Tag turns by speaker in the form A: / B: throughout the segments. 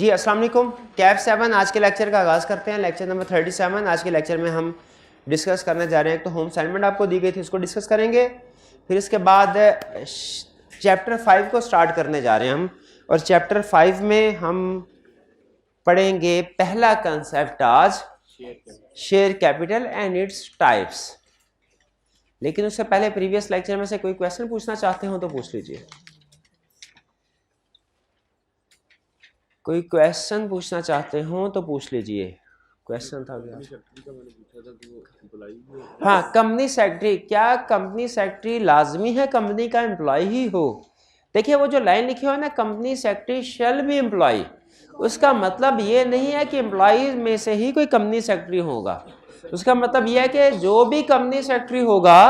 A: जी अस्सलाम वालेकुम। कैफ 7 आज के लेक्चर का आगाज़ करते हैं। Lecture number 37। आज के लेक्चर में हम डिस्कस करने जा रहे हैं। तो होम असाइनमेंट आपको दी गई थी, उसको डिस्कस करेंगे। फिर इसके बाद चैप्टर 5 को स्टार्ट करने जा रहे हैं हम। और चैप्टर 5 में हम पढ़ेंगे पहला कंसेप्ट आज, share capital and its types. लेकिन उससे पहले प्रीवियस लेक्चर में से कोई क्वेश्चन पूछना चाहते हो तो पूछ लीजिए। कोई क्वेश्चन पूछना चाहते हो तो पूछ लीजिए। क्वेश्चन था क्या? हाँ, कंपनी सेक्रेटरी। क्या कंपनी सेक्रेटरी लाजमी है कंपनी का एम्प्लॉय ही हो? देखिए वो जो लाइन लिखी हो ना, company secretary shall be employ, उसका मतलब ये नहीं है कि एम्प्लॉय में से ही कोई कंपनी सेक्रेटरी होगा। उसका मतलब यह है कि जो भी कंपनी सेक्रेटरी होगा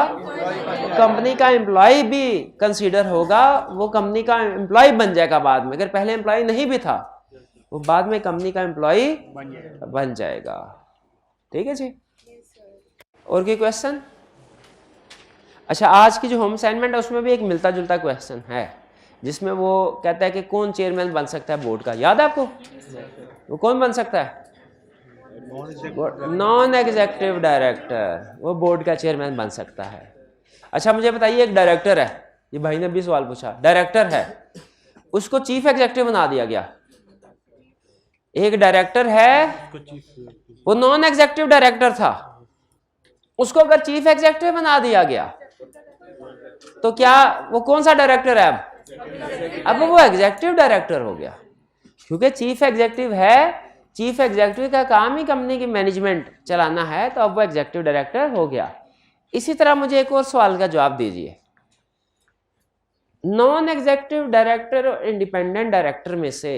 A: कंपनी का एम्प्लॉय भी कंसीडर होगा, वो कंपनी का एम्प्लॉय बन जाएगा बाद में। अगर पहले एम्प्लॉय नहीं भी था वो बाद में कंपनी का एम्प्लॉय बन जाएगा। ठीक है जी। और कोई क्वेश्चन? अच्छा, आज की जो होम असाइनमेंट है उसमें भी एक मिलता जुलता क्वेश्चन है, जिसमें वो कहता है कि कौन चेयरमैन बन सकता है बोर्ड का। याद है आपको? वो कौन बन सकता है? नॉन एग्जीक्यूटिव डायरेक्टर, वो बोर्ड का चेयरमैन बन सकता है। अच्छा मुझे बताइए, एक डायरेक्टर है, ये भाई ने भी सवाल पूछा, डायरेक्टर है, उसको चीफ एग्जीक्यूटिव बना दिया गया। एक डायरेक्टर है, वो नॉन एग्जीक्यूटिव डायरेक्टर था, उसको अगर चीफ एग्जीक्यूटिव बना दिया गया तो क्या वो कौन सा डायरेक्टर है? अब वो एग्जीक्यूटिव डायरेक्टर हो गया, क्योंकि चीफ एग्जीक्यूटिव है। चीफ एग्जीक्यूटिव का काम ही कंपनी की मैनेजमेंट चलाना है, तो अब वो एग्जीक्यूटिव डायरेक्टर हो गया। इसी तरह मुझे एक और सवाल का जवाब दीजिए। नॉन एग्जीक्यूटिव डायरेक्टर और इंडिपेंडेंट डायरेक्टर में से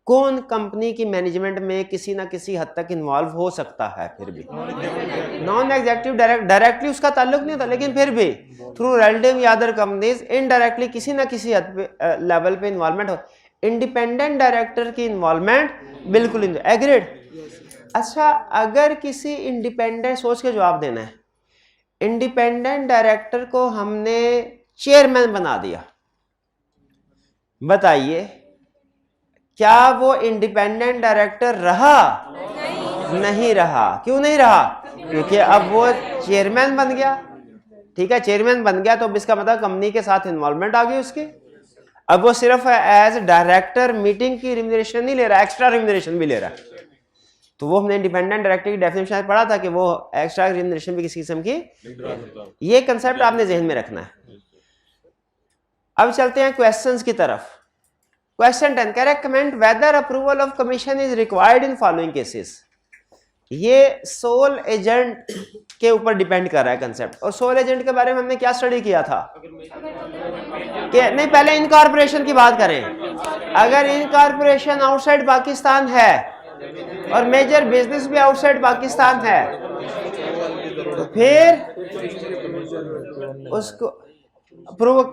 A: कौन कंपनी की मैनेजमेंट में किसी ना किसी हद तक इन्वॉल्व हो सकता है? फिर भी नॉन एग्जीक्यूटिव डायरेक्टली उसका ताल्लुक नहीं था, लेकिन फिर भी थ्रू रिलेटिव या अदर कंपनीज इनडायरेक्टली किसी ना किसी हद पे लेवल पे इन्वॉल्वमेंट हो। इंडिपेंडेंट डायरेक्टर की इन्वॉल्वमेंट बिल्कुल एग्रीड। अच्छा, अगर किसी इंडिपेंडेंट, सोच के जवाब देना है, इंडिपेंडेंट डायरेक्टर को हमने चेयरमैन बना दिया, बताइए क्या वो इंडिपेंडेंट डायरेक्टर रहा? नहीं रहा। क्यों नहीं रहा? क्योंकि अब वो चेयरमैन बन गया। ठीक है, चेयरमैन बन गया तो अब इसका मतलब कंपनी के साथ इन्वॉल्वमेंट आ गई उसकी। अब वो सिर्फ एज डायरेक्टर मीटिंग की रिम्यूनरेशन नहीं ले रहा, एक्स्ट्रा रिम्यूनरेशन भी ले रहा है। तो वो हमने इंडिपेंडेंट डायरेक्टर की डेफिनेशन पढ़ा था कि वो एक्स्ट्रा रिम्यूनरेशन भी किसी किस्म की, ये कंसेप्ट आपने जहन में रखना है। अब चलते हैं क्वेश्चंस की तरफ। क्वेश्चन 10 कह रहा है comment weather approval of commission is required in following cases. ये सोल एजेंट के ऊपर डिपेंड कर रहा है कंसेप्ट। और सोल एजेंट के बारे में हमने क्या स्टडी किया था कि नहीं, पहले इनकॉर्पोरेशन की बात करें। अगर इनकॉर्पोरेशन आउटसाइड पाकिस्तान है और मेजर बिजनेस भी आउटसाइड पाकिस्तान है तो फिर उसको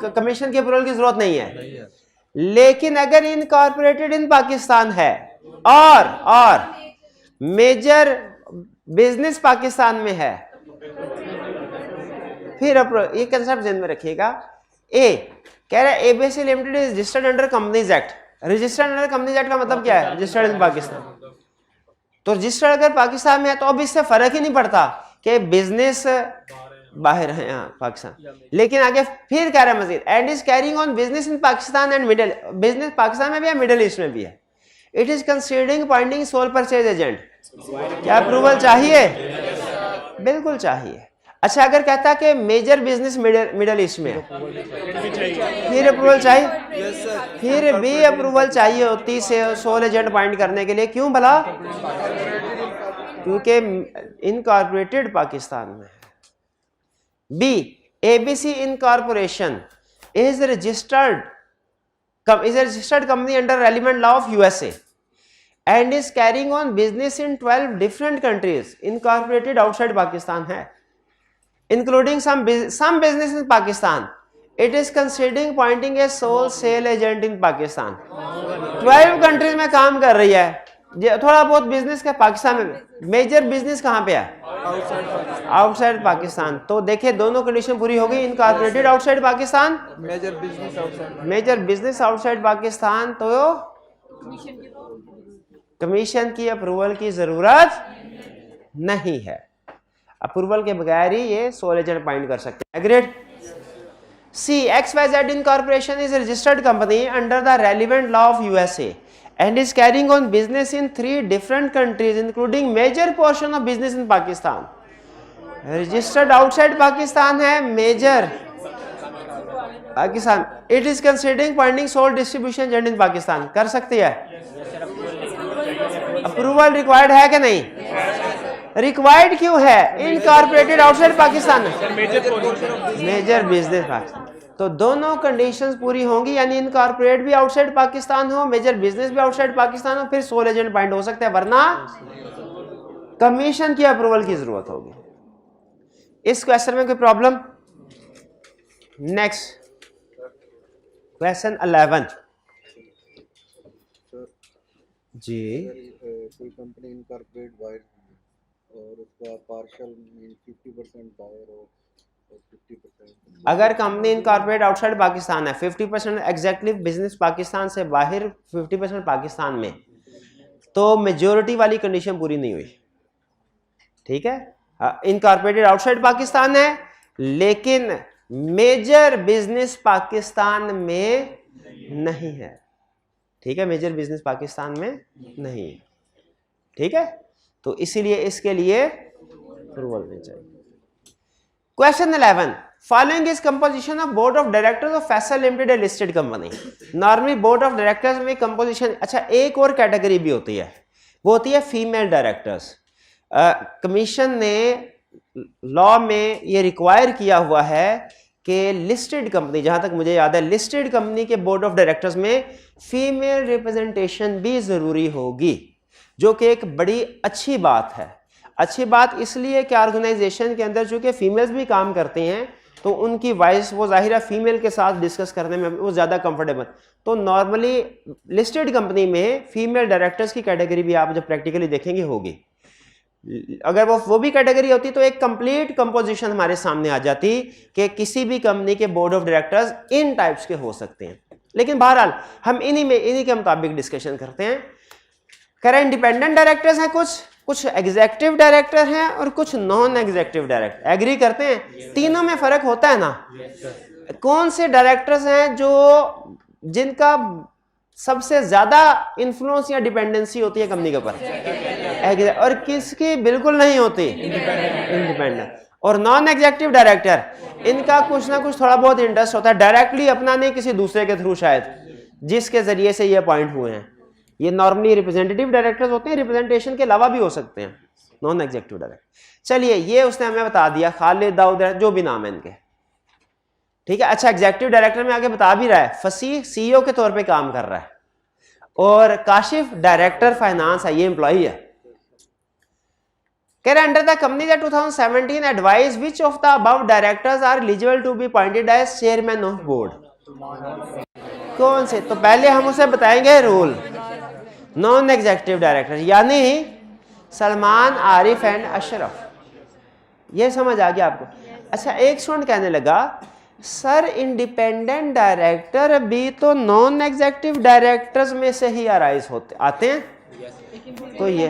A: कमीशन के अप्रूवल की जरूरत नहीं है। लेकिन अगर इनकॉर्पोरेटेड इन पाकिस्तान है और मेजर बिजनेस पाकिस्तान में है, फिर ये कंसेप्ट ध्यान में रखिएगा। ए कह रहा है ABC limited is registered under companies act. Registered under companies act का मतलब क्या है? Registered in Pakistan. तो रजिस्टर्ड अगर पाकिस्तान में है तो अब इससे फर्क ही नहीं पड़ता कि बिजनेस बाहर है यहाँ पाकिस्तान। लेकिन आगे फिर कह रहा है Majeed, and is carrying on business in Pakistan and middle, business Pakistan में भी है, मिडिल ईस्ट में भी है। It is considering appointing sole purchase agent. क्या अप्रूवल चाहिए? बिल्कुल चाहिए। अच्छा, अगर कहता है कि मेजर बिजनेस मिडिल ईस्ट में है, फिर अप्रूवल चाहिए? फिर भी अप्रूवल चाहिए होती से सोल एजेंट अपॉइंट करने के लिए। क्यों भला? क्योंकि इनकॉर्पोरेटेड पाकिस्तान में है। B. ABC Incorporation is a registered company under relevant law of USA and is carrying on business in 12 different countries. Incorporated outside Pakistan है, including some business in Pakistan. It is considering appointing a sole sale agent in Pakistan. 12 countries में काम कर रही है ये थोड़ा बहुत business का पाकिस्तान में, मेजर बिजनेस कहाँ पे है? आउटसाइड पाकिस्तान। तो देखिए दोनों कंडीशन पूरी हो गई। Incorporated outside Pakistan,
B: major business outside,
A: major business outside Pakistan, तो कमीशन की अप्रूवल की जरूरत नहीं है। अप्रूवल के बगैर ही ये सोल एजेंट अपॉइंट कर सकते हैं। Agreed. C XYZ Incorporation is a registered company under the relevant law of USA and is carrying on business in 3 different countries including major portion of business in Pakistan. Registered outside Pakistan है, major Pakistan. It is considering finding sole distribution agent in Pakistan। कर सकती है। Approval required है कि नहीं? Required क्यों है? Incorporated outside Pakistan, major business Pakistan. तो दोनों कंडीशंस पूरी होंगी, यानी इनकॉर्पोरेट भी आउटसाइड पाकिस्तान हो, मेजर बिजनेस भी आउटसाइड पाकिस्तान हो, फिर सोल एजेंट पॉइंट हो सकता है, वरना कमीशन की अप्रूवल की जरूरत होगी। इस क्वेश्चन में कोई प्रॉब्लम? नेक्स्ट क्वेश्चन 11 जी।
B: कोई कंपनी इनकॉर्पोरेट बायर और उसका पार्शियल मीन 50% बायर हो और 50%,
A: अगर कंपनी इनकॉर्पोरेट आउटसाइड पाकिस्तान है, 50% एग्जैक्टली बिजनेस पाकिस्तान से बाहर, 50% पाकिस्तान में, तो मेजोरिटी वाली कंडीशन पूरी नहीं हुई। ठीक है, इनकॉर्पोरेटेड आउटसाइड पाकिस्तान है लेकिन मेजर बिजनेस पाकिस्तान में नहीं है। ठीक है, मेजर बिजनेस पाकिस्तान में नहीं है। ठीक है, तो इसीलिए इसके लिए अप्रूवल नहीं चाहिए। Question 11, following is composition of board of directors of Faisal limited, a listed company. Normally board of directors में कंपोजिशन, अच्छा एक और कैटेगरी भी होती है, वो होती है फीमेल डायरेक्टर्स। कमीशन ने लॉ में ये रिक्वायर किया हुआ है कि लिस्टेड कंपनी, जहां तक मुझे याद है, लिस्टेड कंपनी के बोर्ड ऑफ डायरेक्टर्स में फीमेल रिप्रेजेंटेशन भी जरूरी होगी, जो कि एक बड़ी अच्छी बात है। अच्छी बात इसलिए कि ऑर्गेनाइजेशन के अंदर चूंकि फीमेल्स भी काम करती हैं, तो उनकी वॉइस वो जाहिर है फीमेल के साथ डिस्कस करने में वो ज़्यादा कंफर्टेबल। तो नॉर्मली लिस्टेड कंपनी में फीमेल डायरेक्टर्स की कैटेगरी भी आप जब प्रैक्टिकली देखेंगे होगी। अगर वो भी कैटेगरी होती तो एक कंप्लीट कंपोजिशन हमारे सामने आ जाती कि किसी भी कंपनी के board of directors in types के हो सकते हैं। लेकिन बहरहाल हम इन्हीं के मुताबिक डिस्कशन करते हैं। करें इंडिपेंडेंट डायरेक्टर्स हैं, कुछ एग्जीक्यूटिव डायरेक्टर हैं और कुछ नॉन एग्जीक्यूटिव डायरेक्टर। एग्री करते हैं? तीनों में फर्क होता है ना। कौन से डायरेक्टर्स हैं जो जिनका सबसे ज्यादा इन्फ्लुएंस या डिपेंडेंसी होती है कंपनी के ऊपर, और किसकी बिल्कुल नहीं होती? इंडिपेंडेंट। और नॉन एग्जीक्यूटिव डायरेक्टर, इनका कुछ ना कुछ थोड़ा बहुत इंटरेस्ट होता है, डायरेक्टली अपना नहीं, किसी दूसरे के थ्रू शायद, जिसके जरिए से ये अपॉइंट हुए हैं। ये नॉर्मली रिप्रेजेंटेटिव डायरेक्टर्स होते हैं, रिप्रेजेंटेशन के अलावा भी हो सकते हैं नॉन एग्जीक्यूटिव डायरेक्टर। चलिए ये उसने हमें बता दिया, खालिद, दाऊद, जो भी नाम है इनके। ठीक है, अच्छा एग्जीक्यूटिव डायरेक्टर में आगे बता भी रहा है, फसीह सीईओ के तौर पे काम कर रहा है, और काशिफ डायरेक्टर फाइनेंस है, ये एम्प्लॉई है। कह रहे under the company that 2017 advice which of the above directors are eligible to be appointed as chairman of board. कौन से? तो पहले हम उसे बताएंगे रूल। नॉन एग्जीक्यूटिव डायरेक्टर यानी सलमान, आरिफ एंड अशरफ। ये समझ आ गया आपको? अच्छा एक स्टूडेंट कहने लगा सर इंडिपेंडेंट डायरेक्टर भी तो नॉन एग्जीक्यूटिव डायरेक्टर्स में से ही अराइज होते आते हैं, तो ये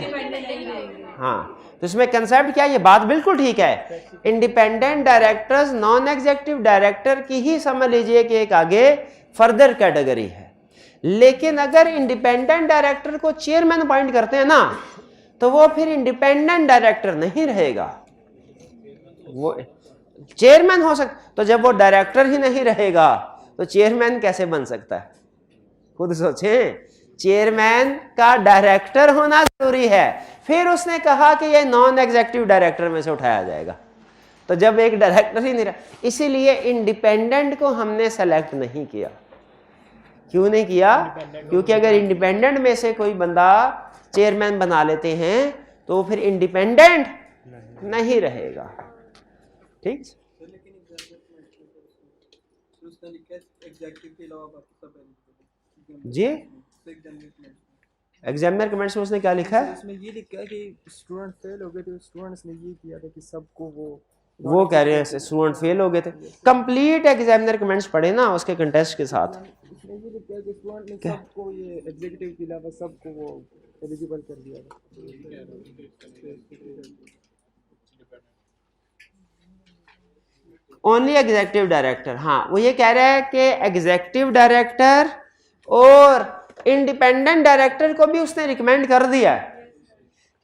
A: हाँ, तो इसमें कंसेप्ट क्या है? ये बात बिल्कुल ठीक है। Independent directors non executive director की ही समझ लीजिए कि एक आगे फर्दर कैटेगरी है। लेकिन अगर इंडिपेंडेंट डायरेक्टर को चेयरमैन अपॉइंट करते हैं ना, तो वो फिर इंडिपेंडेंट डायरेक्टर नहीं रहेगा, वो चेयरमैन हो सकता। तो जब वो डायरेक्टर ही नहीं रहेगा तो चेयरमैन कैसे बन सकता है? खुद सोचें, चेयरमैन का डायरेक्टर होना जरूरी है। फिर उसने कहा कि ये नॉन एग्जीक्यूटिव डायरेक्टर में से उठाया जाएगा, तो जब एक डायरेक्टर ही नहीं रहा, इसीलिए इंडिपेंडेंट को हमने सेलेक्ट नहीं किया। क्यों नहीं किया? क्योंकि अगर इंडिपेंडेंट में से कोई बंदा चेयरमैन बना लेते हैं तो फिर इंडिपेंडेंट नहीं रहेगा। ठीक, जी एग्जामिनर कमेंट्स में उसने क्या लिखा है?
C: उसमें ये लिखा है कि स्टूडेंट फेल हो गए थे, स्टूडेंट्स ने ये किया था कि सबको
A: वो कह रहे हैं स्टूडेंट फेल हो गए थे। कंप्लीट एग्जामिनर कमेंट्स पढ़े ना उसके कंटेस्ट के साथ।
C: उसमें ये लिखा है कि स्टूडेंट ने सबको, ये एग्जीक्यूटिव के अलावा सबको वो एलिजिबल कर दिया था।
A: ओनली एग्जीक्यूटिव डायरेक्टर, हाँ वो ये कह रहा है कि एग्जीक्यूटिव डायरेक्टर और इंडिपेंडेंट डायरेक्टर को भी उसने रिकमेंड कर दिया,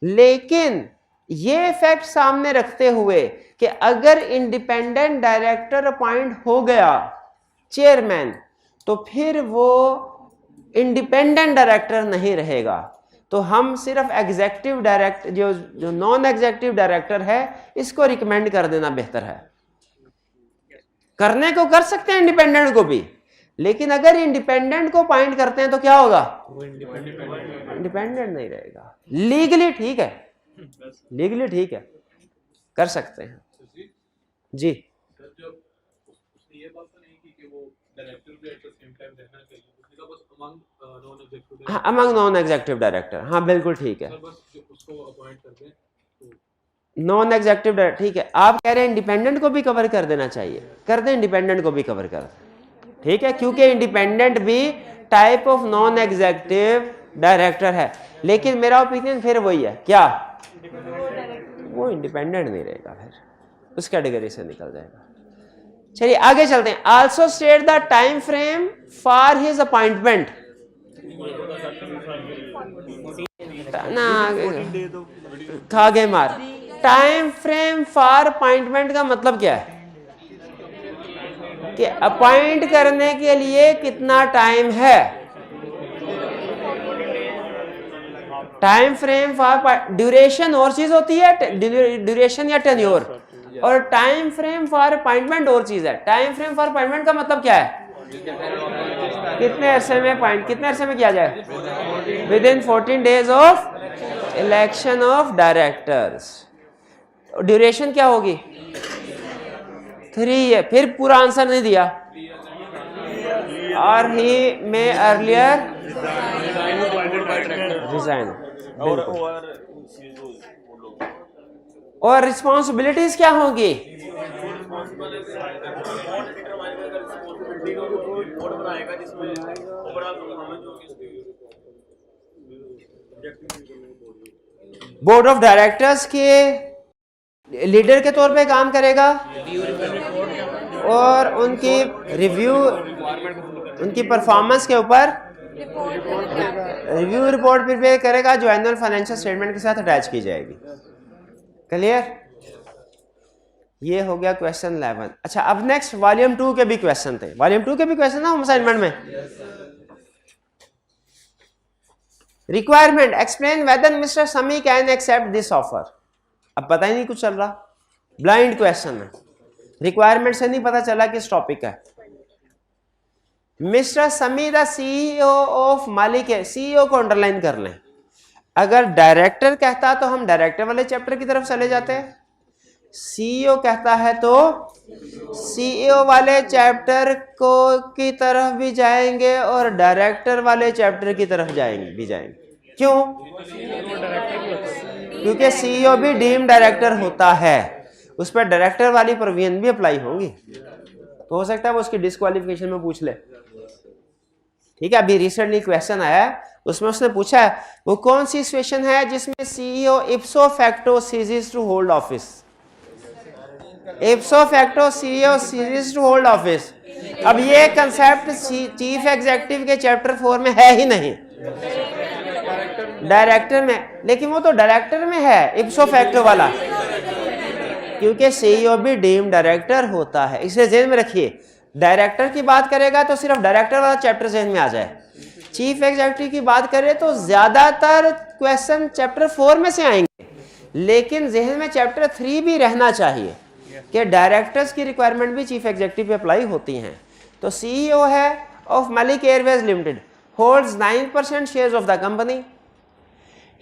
A: लेकिन ये फैक्ट सामने रखते हुए कि अगर इंडिपेंडेंट डायरेक्टर अपॉइंट हो गया चेयरमैन, तो फिर वो इंडिपेंडेंट डायरेक्टर नहीं रहेगा। तो हम सिर्फ एग्जीक्यूटिव डायरेक्टर, जो नॉन एग्जीक्यूटिव डायरेक्टर है, इसको रिकमेंड कर देना बेहतर है। करने को कर सकते हैं इंडिपेंडेंट को भी, लेकिन अगर इंडिपेंडेंट को अपॉइंट करते हैं तो क्या होगा? इंडिपेंडेंट नहीं रहेगा। लीगली ठीक है, लीगली ठीक है, कर सकते हैं जी। हाँ, अमंग नॉन एग्जीक्यूटिव डायरेक्टर, हाँ बिल्कुल ठीक है, नॉन एग्जीक्यूटिव डायरेक्टर ठीक है। आप कह रहे हैं इंडिपेंडेंट को भी कवर कर देना चाहिए, कर दें, इंडिपेंडेंट को भी कवर कर दें, ठीक है, क्योंकि इंडिपेंडेंट भी type of non executive director है। लेकिन मेरा ओपिनियन फिर वही है, क्या वो इंडिपेंडेंट नहीं रहेगा, फिर उस कैटेगरी से निकल जाएगा। चलिए आगे चलते हैं। Also state the time frame for his appointment, खा गए मार। टाइम फ्रेम फॉर अपॉइंटमेंट का मतलब क्या है कि अपॉइंट करने के लिए कितना टाइम है। टाइम फ्रेम फॉर ड्यूरेशन और चीज होती है, ड्यूरेशन या टेन्योर, और टाइम फ्रेम फॉर अपॉइंटमेंट और चीज है। टाइम फ्रेम फॉर अपॉइंटमेंट का मतलब क्या है? कितने अरसे में अपॉइंट, कितने अरसे में किया जाए? With in 14 days of election of directors. Duration क्या होगी? 3 है। फिर पूरा आंसर नहीं दिया। और ही में अर्लियर रिजाइन। और रिस्पॉन्सिबिलिटीज क्या होगी? बोर्ड ऑफ डायरेक्टर्स के लीडर के तौर पे काम करेगा और उनकी रिव्यू, उनकी परफॉर्मेंस के ऊपर रिव्यू रिपोर्ट प्रिपेयर करेगा, जो एनुअल फाइनेंशियल स्टेटमेंट के साथ अटैच की जाएगी। क्लियर? ये हो गया क्वेश्चन 11। अच्छा, अब नेक्स्ट वॉल्यूम 2 के भी क्वेश्चन थे। वॉल्यूम 2 के भी क्वेश्चन ना असाइनमेंट में। रिक्वायरमेंट, एक्सप्लेन वेदर मिस्टर समी कैन एक्सेप्ट दिस ऑफर। अब पता ही नहीं कुछ चल रहा, ब्लाइंड क्वेश्चन है, रिक्वायरमेंट से नहीं पता चला किस टॉपिक का है। मिस्टर समी द सीईओ ऑफ मालिक है, सीईओ को अंडरलाइन कर लें। अगर डायरेक्टर कहता तो हम डायरेक्टर वाले चैप्टर की तरफ चले जाते हैं, सीईओ कहता है तो सीईओ वाले चैप्टर को की तरफ भी जाएंगे और डायरेक्टर वाले चैप्टर की तरफ जाएंगे। क्यों? क्योंकि सीईओ भी डीम डायरेक्टर होता है, उस पर डायरेक्टर वाली प्रोविजन भी अप्लाई होगी। तो हो सकता है वो उसकी डिस्क्वालिफिकेशन में पूछ ले। ठीक है, अभी रिसेंटली क्वेश्चन आया है, उसमें उसने पूछा है वो कौन सी सिचुएशन है जिसमें CEO ipso facto ceases to hold office. Ipso facto CEO ceases to hold office. अब ये कंसेप्ट चीफ एग्जीक्यूटिव के चैप्टर 4 में है ही नहीं, डायरेक्टर में, लेकिन वो तो डायरेक्टर में है इप्सो फैक्टो वाला, क्योंकि सीईओ भी डीम डायरेक्टर होता है। इसे ध्यान में रखिए, डायरेक्टर की बात करेगा तो सिर्फ डायरेक्टर वाला चैप्टर ध्यान में आ जाए। चीफ एग्जीक्यूटिव की बात करें तो ज्यादातर क्वेश्चन चैप्टर 4 में से आएंगे, लेकिन जहन में चैप्टर 3 भी रहना चाहिए कि डायरेक्टर्स की रिक्वायरमेंट भी चीफ एग्जीक्यूटिव पे अप्लाई होती हैं। तो सीईओ है of Malik Airways limited, holds 9% shares of the company.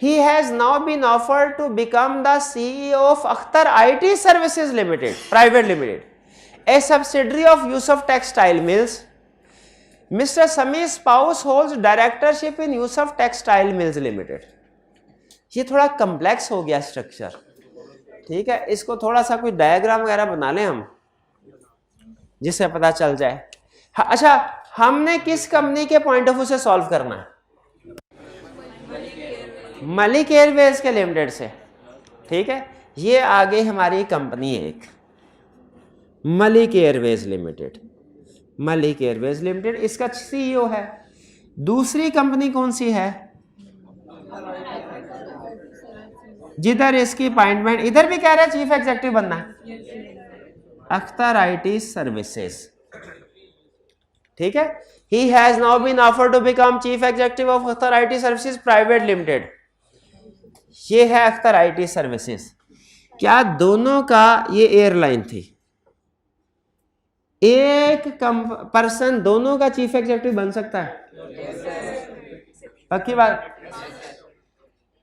A: He has now been offered to become the CEO of Akhtar IT Services Limited, Private Limited, a subsidiary of Yusuf Textile Mills. Mister समी spouse holds directorship इन Yusuf textile mills limited. ये थोड़ा complex हो गया structure, ठीक है, इसको थोड़ा सा कोई डायग्राम वगैरह बना लें हम, जिससे पता चल जाए। अच्छा, हमने किस कंपनी के पॉइंट ऑफ व्यू से सॉल्व करना है? मलिक एयरवेज के लिमिटेड से, ठीक है। ये आगे हमारी कंपनी है एक, Malik Airways limited. Malik Airways limited, इसका सीईओ है। दूसरी कंपनी कौन सी है जिधर इसकी अपॉइंटमेंट, इधर भी कह रहे हैं चीफ एग्जीक्यूटिव बनना है, अख्तर आईटी सर्विसेज, ठीक है। He has now been offered to become chief executive of Akhtar IT services private limited. ये है अख्तर आईटी सर्विसेज। क्या दोनों का, ये एयरलाइन थी, एक पर्सन दोनों का चीफ एग्जीक्यूटिव बन सकता है? पक्की बात?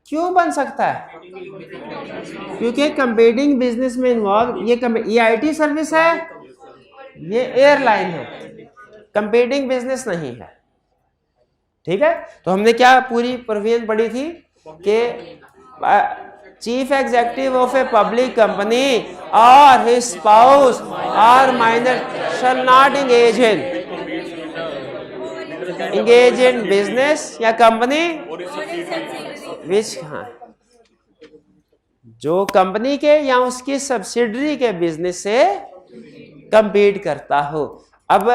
A: क्यों बन सकता है? क्योंकि कंपीटिंग बिजनेस में इन्वॉल्व, ये आईटी सर्विस है, ये एयरलाइन है, कंपीटिंग बिजनेस नहीं है, ठीक है। तो हमने क्या पूरी प्रोविजन पढ़ी थी कि chief executive of a public company और हिज स्पाउस और minor shall not engage in business या कंपनी विच, हाँ, जो कंपनी के या उसकी सब्सिडरी के बिजनेस से कंपीट करता हो। अब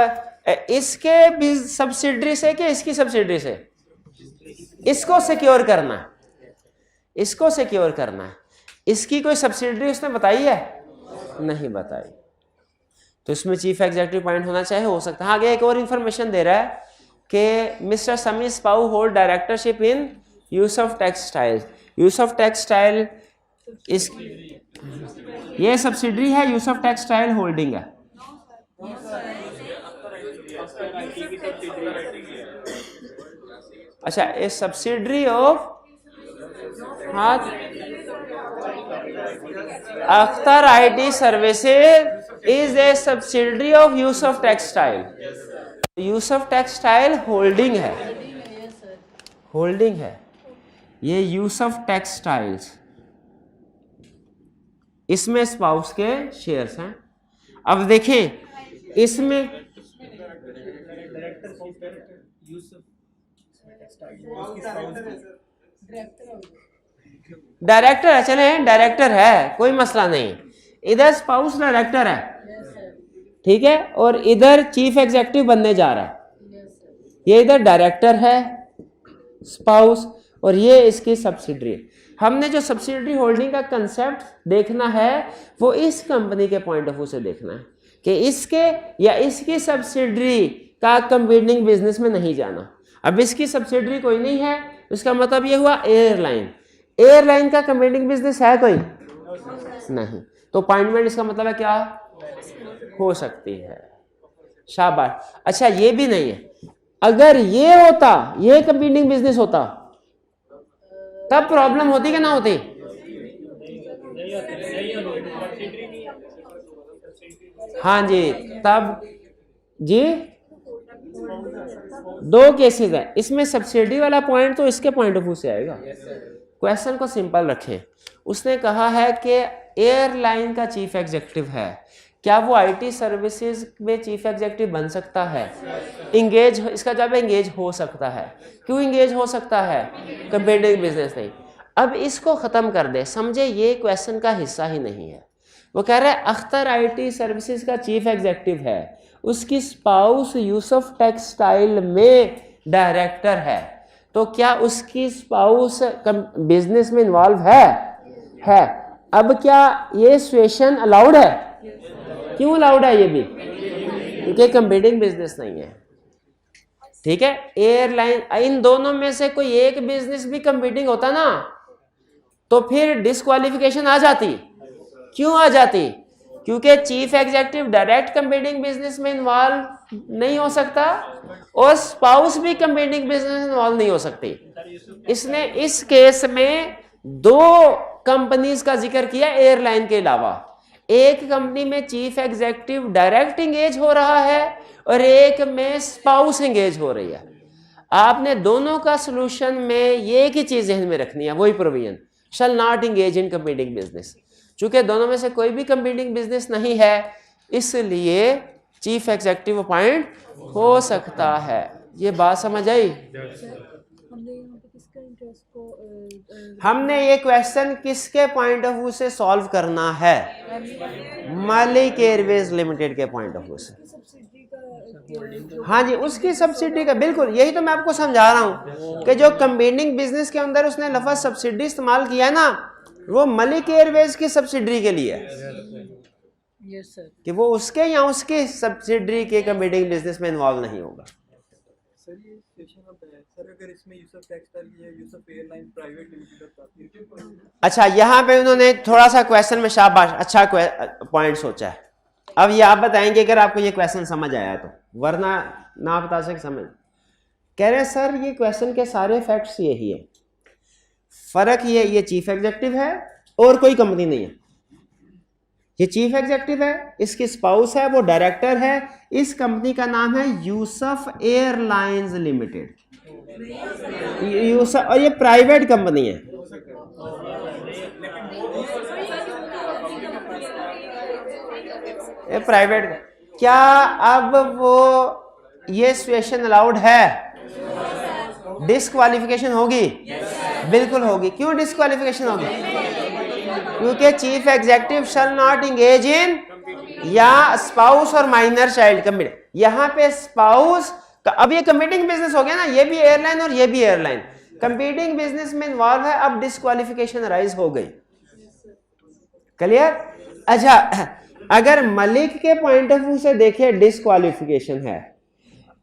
A: इसके सब्सिडरी से कि इसकी सब्सिडरी से, इसको सिक्योर करना है, इसको सिक्योर करना है। इसकी कोई सब्सिडरी उसने बताई है? नहीं बताई। तो इसमें चीफ एग्जीक्यूटिव पॉइंट होना चाहिए, हो सकता है। आगे एक और इंफॉर्मेशन दे रहा है कि मिस्टर समी स्पाउ होल्ड डायरेक्टरशिप इन यूसुफ टेक्सटाइल। यूसुफ टेक्सटाइल इस, ये सब्सिडरी है, यूसुफ टेक्सटाइल होल्डिंग है। अच्छा, ए सब्सिडरी ऑफ, हाँ, Akhtar IT services is a subsidiary of Yusuf textile. Yusuf textile holding है, होल्डिंग है ये यूसुफ टेक्सटाइल्स, इसमें स्पाउस के शेयर्स हैं। अब देखें इसमें डायरेक्टर है, चले डायरेक्टर है, कोई मसला नहीं। इधर स्पाउस डायरेक्टर है, ठीक है, और इधर चीफ एग्जीक्यूटिव बनने जा रहा है। ये इधर डायरेक्टर है स्पाउस, और ये इसकी सब्सिडरी। हमने जो सब्सिडरी होल्डिंग का कंसेप्ट देखना है वो इस कंपनी के पॉइंट ऑफ व्यू से देखना है कि इसके या इसकी सब्सिडरी का कंपीटिंग बिजनेस में नहीं जाना। अब इसकी सब्सिडरी कोई नहीं है, इसका मतलब ये हुआ एयरलाइन। एयरलाइन का कंपीटिंग बिजनेस है कोई नहीं, तो अपॉइंटमेंट इसका मतलब है क्या हो सकती है। शाबाश। अच्छा, ये भी नहीं है, अगर ये होता, ये कंपीटिंग बिजनेस होता, तब प्रॉब्लम होती कि ना होती? हाँ जी, तब जी दो केसेस है इसमें। सब्सिडी वाला पॉइंट तो इसके पॉइंट ऑफ व्यू से आएगा। क्वेश्चन को सिंपल रखें। उसने कहा है कि एयरलाइन का चीफ एग्जीक्यूटिव है, क्या वो आईटी सर्विसेज में चीफ एग्जीक्यूटिव बन सकता है? इंगेज, इसका जवाब इंगेज हो सकता है। क्यों इंगेज हो सकता है? कंपीटिंग बिजनेस नहीं। अब इसको खत्म कर दे, समझे ये क्वेश्चन का हिस्सा ही नहीं है। वो कह रहा है अख्तर आईटी सर्विसेज का चीफ एग्जीक्यूटिव है, उसकी स्पाउस यूसुफ टेक्सटाइल में डायरेक्टर है, तो क्या उसकी स्पाउस बिजनेस में इन्वॉल्व है? अब क्या ये सिचुएशन अलाउड है? क्यों अलाउड है ये भी? क्योंकि कंपीटिंग बिजनेस नहीं है, ठीक है। एयरलाइन, इन दोनों में से कोई एक बिजनेस भी कंपीटिंग होता ना तो फिर डिस्क्वालिफिकेशन आ जाती। क्यों आ जाती? क्योंकि chief executive direct competing business में इन्वॉल्व नहीं हो सकता और स्पाउस भी कंपीटिंग बिजनेस में इन्वॉल्व नहीं हो सकती। इसने इस केस में दो कंपनीज का जिक्र किया एयरलाइन के अलावा। एक कंपनी में चीफ एग्जीक्यूटिव डायरेक्ट इंगेज हो रहा है और एक में स्पाउस एंगेज हो रही है। आपने दोनों का सोल्यूशन में ये एक ही चीज ध्यान में रखनी है, वही provision, shall not engage in competing business. चूंकि दोनों में से कोई भी कंपीटिंग बिजनेस नहीं है, इसलिए चीफ एग्जीक्यूटिव अपॉइंट हो सकता है। ये बात समझ आई? हमने ये क्वेश्चन किसके पॉइंट ऑफ व्यू से सॉल्व करना है? मलिक एयरवेज लिमिटेड के पॉइंट ऑफ व्यू से। हाँ जी, उसकी सब्सिडी का, बिल्कुल यही तो मैं आपको समझा रहा हूँ कि जो कंबाइनिंग बिजनेस के अंदर उसने लफ्ज सब्सिडी इस्तेमाल किया ना, वो मलिक एयरवेज की सब्सिडी के लिए
D: यस सर।
A: कि वो उसके या उसके सब्सिडी के कंबाइनिंग बिजनेस में इन्वॉल्व नहीं होगा।
C: सर ये क्वेश्चन अब है सर, अगर इसमें यूसुफ टेक्सटाइल या यूसुफ एयरलाइन प्राइवेट लिमिटेड होता।
A: अच्छा, यहाँ पे उन्होंने थोड़ा सा क्वेश्चन में शाबाश, अच्छा पॉइंट सोचा है। अब ये आप बताएंगे अगर आपको ये क्वेश्चन समझ आया तो, वरना ना बता सके समझ। कह रहे हैं सर ये क्वेश्चन के सारे फैक्ट्स यही है, फर्क ये चीफ एग्जीक्यूटिव है और कोई कंपनी नहीं है। ये चीफ एग्जीक्यूटिव है, इसकी स्पाउस है, वो डायरेक्टर है, इस कंपनी का नाम है यूसुफ एयरलाइंस लिमिटेड। यूसुफ, और ये प्राइवेट कंपनी है। ये प्राइवेट, क्या अब वो ये सिचुएशन अलाउड है? डिस्क्वालिफिकेशन होगी? बिल्कुल होगी। क्यों डिस्क्वालिफिकेशन होगी? क्योंकि chief executive shall not engage in या स्पाउस और माइनर चाइल्ड कंपनी। यहाँ पे स्पाउस, अब ये कंपीटिंग बिजनेस हो गया ना, ये भी एयरलाइन और ये भी एयरलाइन कंपीटिंग बिजनेस में इन्वॉल्व है, अब डिस्क्वालिफिकेशन राइज हो गई। क्लियर? अच्छा, अगर मलिक के पॉइंट ऑफ व्यू से देखे डिस्क्वालिफिकेशन है,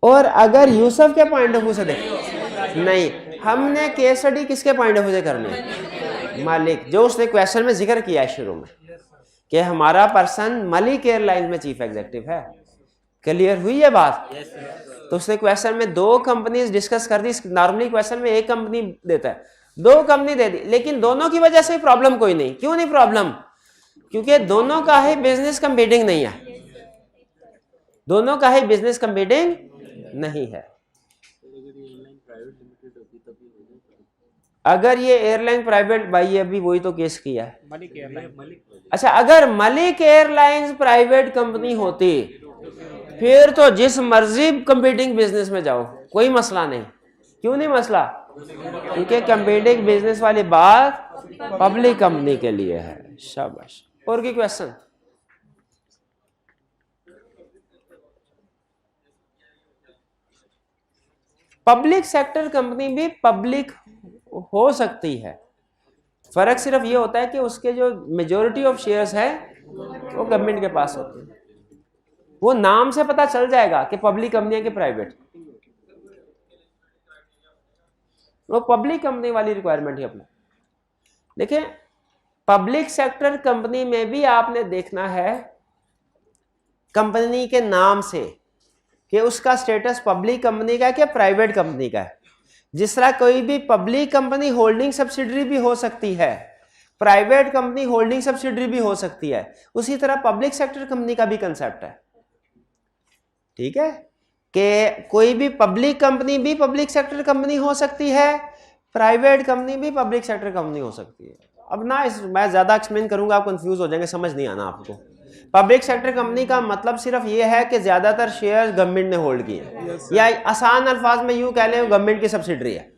A: और अगर यूसुफ के पॉइंट ऑफ व्यू से देखे नहीं। हमने केस स्टडी किसके पॉइंट ऑफ व्यू से करनी है? मलिक, जो उसने क्वेश्चन में जिक्र किया है शुरू में कि हमारा पर्सन मलिक एयरलाइन में चीफ एग्जीक्यूटिव है। क्लियर हुई है बात? तो उसने क्वेश्चन में दो कंपनीज डिस्कस कर दी। नॉर्मली क्वेश्चन में एक कंपनी देता है, दो कंपनी दे दी, लेकिन दोनों की वजह से प्रॉब्लम कोई नहीं। क्यों नहीं प्रॉब्लम? क्योंकि दोनों का ही बिजनेस कंपीटिंग नहीं है, दोनों का ही बिजनेस कंपीटिंग नहीं है। अगर ये एयरलाइन प्राइवेट, भाई अभी वही तो केस किया है। अच्छा, अगर मलिक एयरलाइंस प्राइवेट कंपनी होती फिर तो जिस मर्जी कंपीटिंग बिजनेस में जाओ, कोई मसला नहीं। क्यों नहीं मसला? क्योंकि कंपीटिंग बिजनेस वाली बात पब्लिक कंपनी के लिए है। शाबाश। और की क्वेश्चन? पब्लिक सेक्टर कंपनी भी पब्लिक हो सकती है, फर्क सिर्फ ये होता है कि उसके जो मेजॉरिटी ऑफ शेयर्स है वो गवर्नमेंट के पास होते हैं। वो नाम से पता चल जाएगा कि पब्लिक कंपनी है कि प्राइवेट। वो पब्लिक कंपनी वाली रिक्वायरमेंट है अपना। देखिए, पब्लिक सेक्टर कंपनी में भी आपने देखना है कंपनी के नाम से कि उसका स्टेटस पब्लिक कंपनी का है कि प्राइवेट कंपनी का है। जिस तरह कोई भी पब्लिक कंपनी होल्डिंग सब्सिडरी भी हो सकती है, प्राइवेट कंपनी होल्डिंग सब्सिडरी भी हो सकती है, उसी तरह पब्लिक सेक्टर कंपनी का भी कंसेप्ट है। ठीक है कि कोई भी पब्लिक कंपनी भी पब्लिक सेक्टर कंपनी हो सकती है, प्राइवेट कंपनी भी पब्लिक सेक्टर कंपनी हो सकती है। अब ना मैं ज्यादा एक्सप्लेन करूंगा, आप कंफ्यूज हो जाएंगे, समझ नहीं आना आपको। पब्लिक सेक्टर कंपनी का मतलब सिर्फ ये है कि ज्यादातर शेयर गवर्नमेंट ने होल्ड किए हैं, या आसान अल्फाज में यूं कह लें गवर्नमेंट की सब्सिडरी है।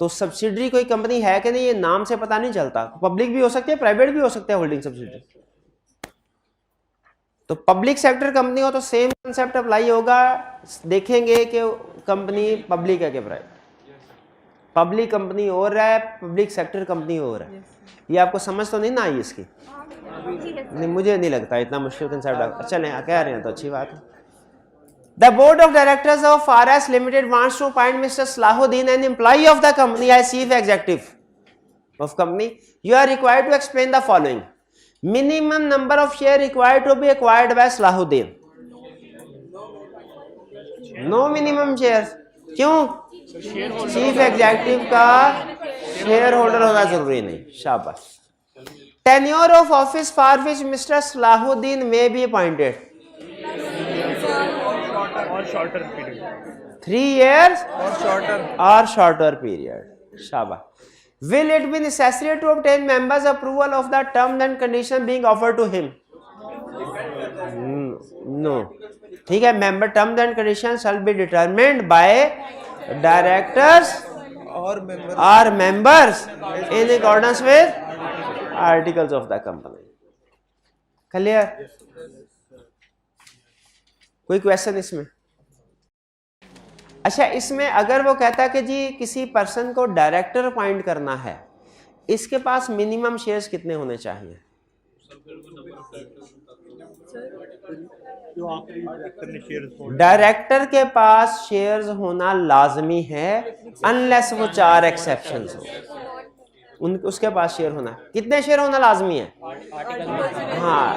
A: तो सब्सिडरी कोई कंपनी है कि नहीं, ये नाम से पता नहीं चलता। पब्लिक भी हो सकती है, प्राइवेट भी हो सकते हैं होल्डिंग सब्सिडरी। तो पब्लिक सेक्टर कंपनी हो तो सेम कंसेप्ट अप्लाई होगा। देखेंगे कि कंपनी पब्लिक है कि प्राइवेट। पब्लिक कंपनी और है, पब्लिक सेक्टर कंपनी और है। ये आपको समझ तो नहीं ना आई इसकी? नहीं, मुझे नहीं लगता इतना मुश्किल कंसेप्ट। चलें, कह रहे हैं तो अच्छी बात है। The board of directors of RS Limited wants to appoint Mr. Salahuddin, an employee of the company, as chief executive of company. You are required to explain the following. Minimum number of share required to be acquired by Salahuddin. No minimum shares. क्यों? Chief executive का share holder होना जरूरी नहीं। शाबाश। Tenure of office for which Mr. Salahuddin may be appointed.
C: shorter period
A: 3 years
C: or shorter.
A: or shorter period. शाबाश. Will it be necessary to obtain members' approval of the terms and conditions being offered to him? No. ठीक है. Member terms and conditions shall be determined by directors or members in accordance with articles of the company. Clear? कोई question इसमें? अच्छा, इसमें अगर वो कहता है कि जी किसी पर्सन को डायरेक्टर अपॉइंट करना है, इसके पास मिनिमम शेयर्स कितने होने चाहिए? डायरेक्टर के पास शेयर्स होना लाजमी है अनलेस वो 4 एक्सेप्शंस हो, उसके पास शेयर होना. कितने शेयर होना लाजमी है? हाँ,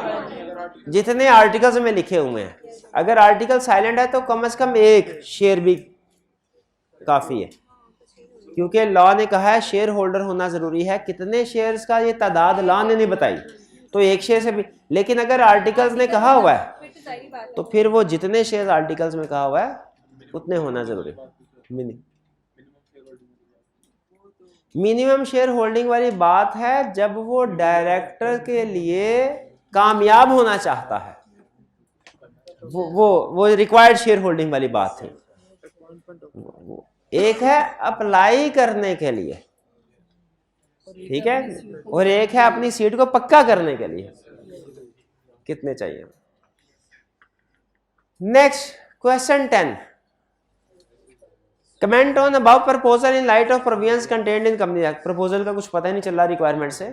A: जितने आर्टिकल्स में लिखे हुए हैं. अगर आर्टिकल साइलेंट है तो कम से कम 1 शेयर भी काफी है, क्योंकि लॉ ने कहा है शेयर होल्डर होना जरूरी है. कितने शेयर्स का ये तादाद लॉ ने नहीं बताई, तो 1 शेयर से भी. लेकिन अगर आर्टिकल्स ने कहा हुआ है तो फिर वो जितने शेयर आर्टिकल्स में कहा हुआ है उतने होना जरूरी है. मिनिमम शेयर होल्डिंग वाली बात है जब वो डायरेक्टर के लिए कामयाब होना चाहता है, वो रिक्वायर्ड शेयर होल्डिंग वाली बात है. एक है अप्लाई करने के लिए, ठीक है, और एक है अपनी सीट को पक्का करने के लिए. कितने चाहिए? Next question 10. Comment on above proposal in light of provisions contained in company act. Proposal का कुछ पता ही नहीं चल रहा रिक्वायरमेंट से.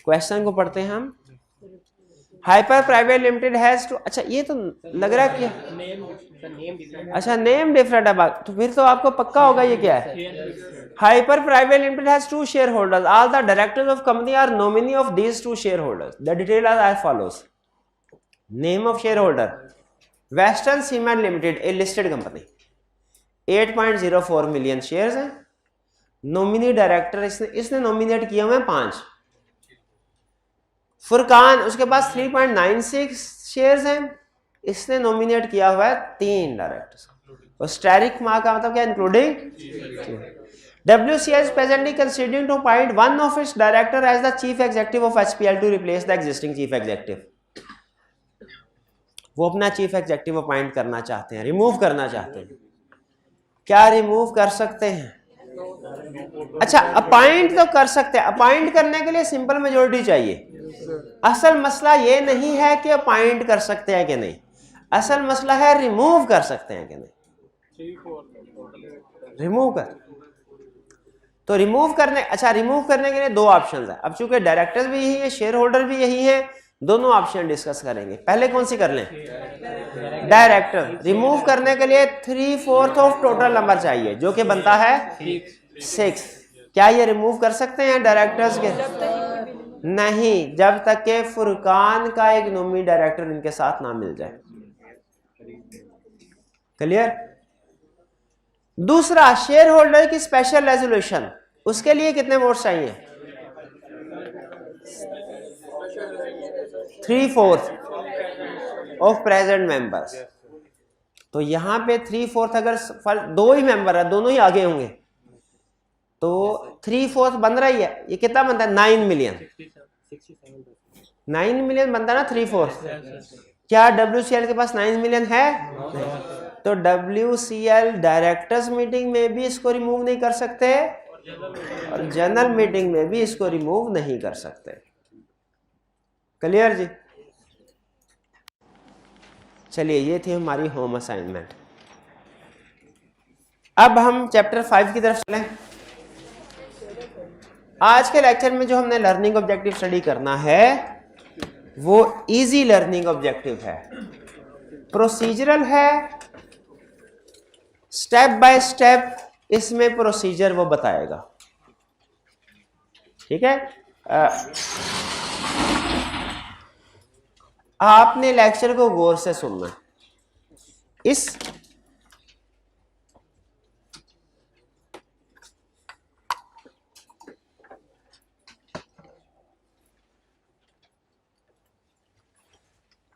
A: क्वेश्चन को पढ़ते हैं हम. Hyper private limited has two. अच्छा, ये तो लग रहा है कि अच्छा नेम डिफरेंट है. तो फिर तो आपको पक्का होगा ये क्या है. Hyper private limited has 2 share holders. All the directors of company are nominee of these 2 share holders. The detail are as follows. Name of share holder western cement limited, a listed company, 8.04 million shares हैं. Nominee director इसने nominate किए हुए हैं 5. फुरकान, उसके पास 3.96 shares हैं, इसने nominate किया हुआ है 3 डायरेक्टर्स. और स्टैरिक मार्क का मतलब क्या? Including. WCL is presently considering to appoint one of its director as the chief executive of HPL to replace the existing chief executive. वो अपना चीफ एग्जेक्टिव अपॉइंट करना चाहते हैं, रिमूव करना चाहते हैं. क्या रिमूव कर सकते हैं? अच्छा, अपॉइंट तो कर सकते हैं. अपॉइंट करने के लिए सिंपल मेजोरिटी चाहिए. असल मसला ये नहीं है कि अपॉइंट कर सकते हैं कि नहीं, असल मसला है रिमूव कर सकते हैं कि नहीं. रिमूव कर तो रिमूव करने, अच्छा रिमूव करने के लिए 2 ऑप्शंस है. अब चूंकि डायरेक्टर भी यही है, शेयर होल्डर भी यही है, दोनों ऑप्शन डिस्कस करेंगे. पहले कौन सी कर लें? डायरेक्टर. रिमूव करने के लिए 3/4 ऑफ टोटल नंबर चाहिए, जो कि बनता है 6. क्या ये रिमूव कर सकते हैं डायरेक्टर्स के? नहीं, जब तक के फुरकान का एक नॉमिनी डायरेक्टर इनके साथ ना मिल जाए. क्लियर? दूसरा, शेयर होल्डर की स्पेशल रेजोल्यूशन, उसके लिए कितने वोट्स चाहिए? 3/4 ऑफ प्रेजेंट मेंबर्स. तो यहां पे 3/4, अगर 2 ही मेंबर है, दोनों ही आगे होंगे, तो 3/4 बन रही है. ये कितना बनता है? 9 मिलियन. 9 मिलियन बनता है ना 3/4. क्या WCL के पास 9 मिलियन है? तो WCL डायरेक्टर्स मीटिंग में भी इसको रिमूव नहीं कर सकते और जनरल मीटिंग में भी इसको रिमूव नहीं कर सकते. क्लियर जी? चलिए, ये थी हमारी होम असाइनमेंट. अब हम चैप्टर 5 की तरफ चलें. आज के लेक्चर में जो हमने लर्निंग ऑब्जेक्टिव स्टडी करना है वो इजी लर्निंग ऑब्जेक्टिव है, प्रोसीजरल है, स्टेप बाय स्टेप इसमें प्रोसीजर वो बताएगा. ठीक है? आपने लेक्चर को गौर से सुनना है. इस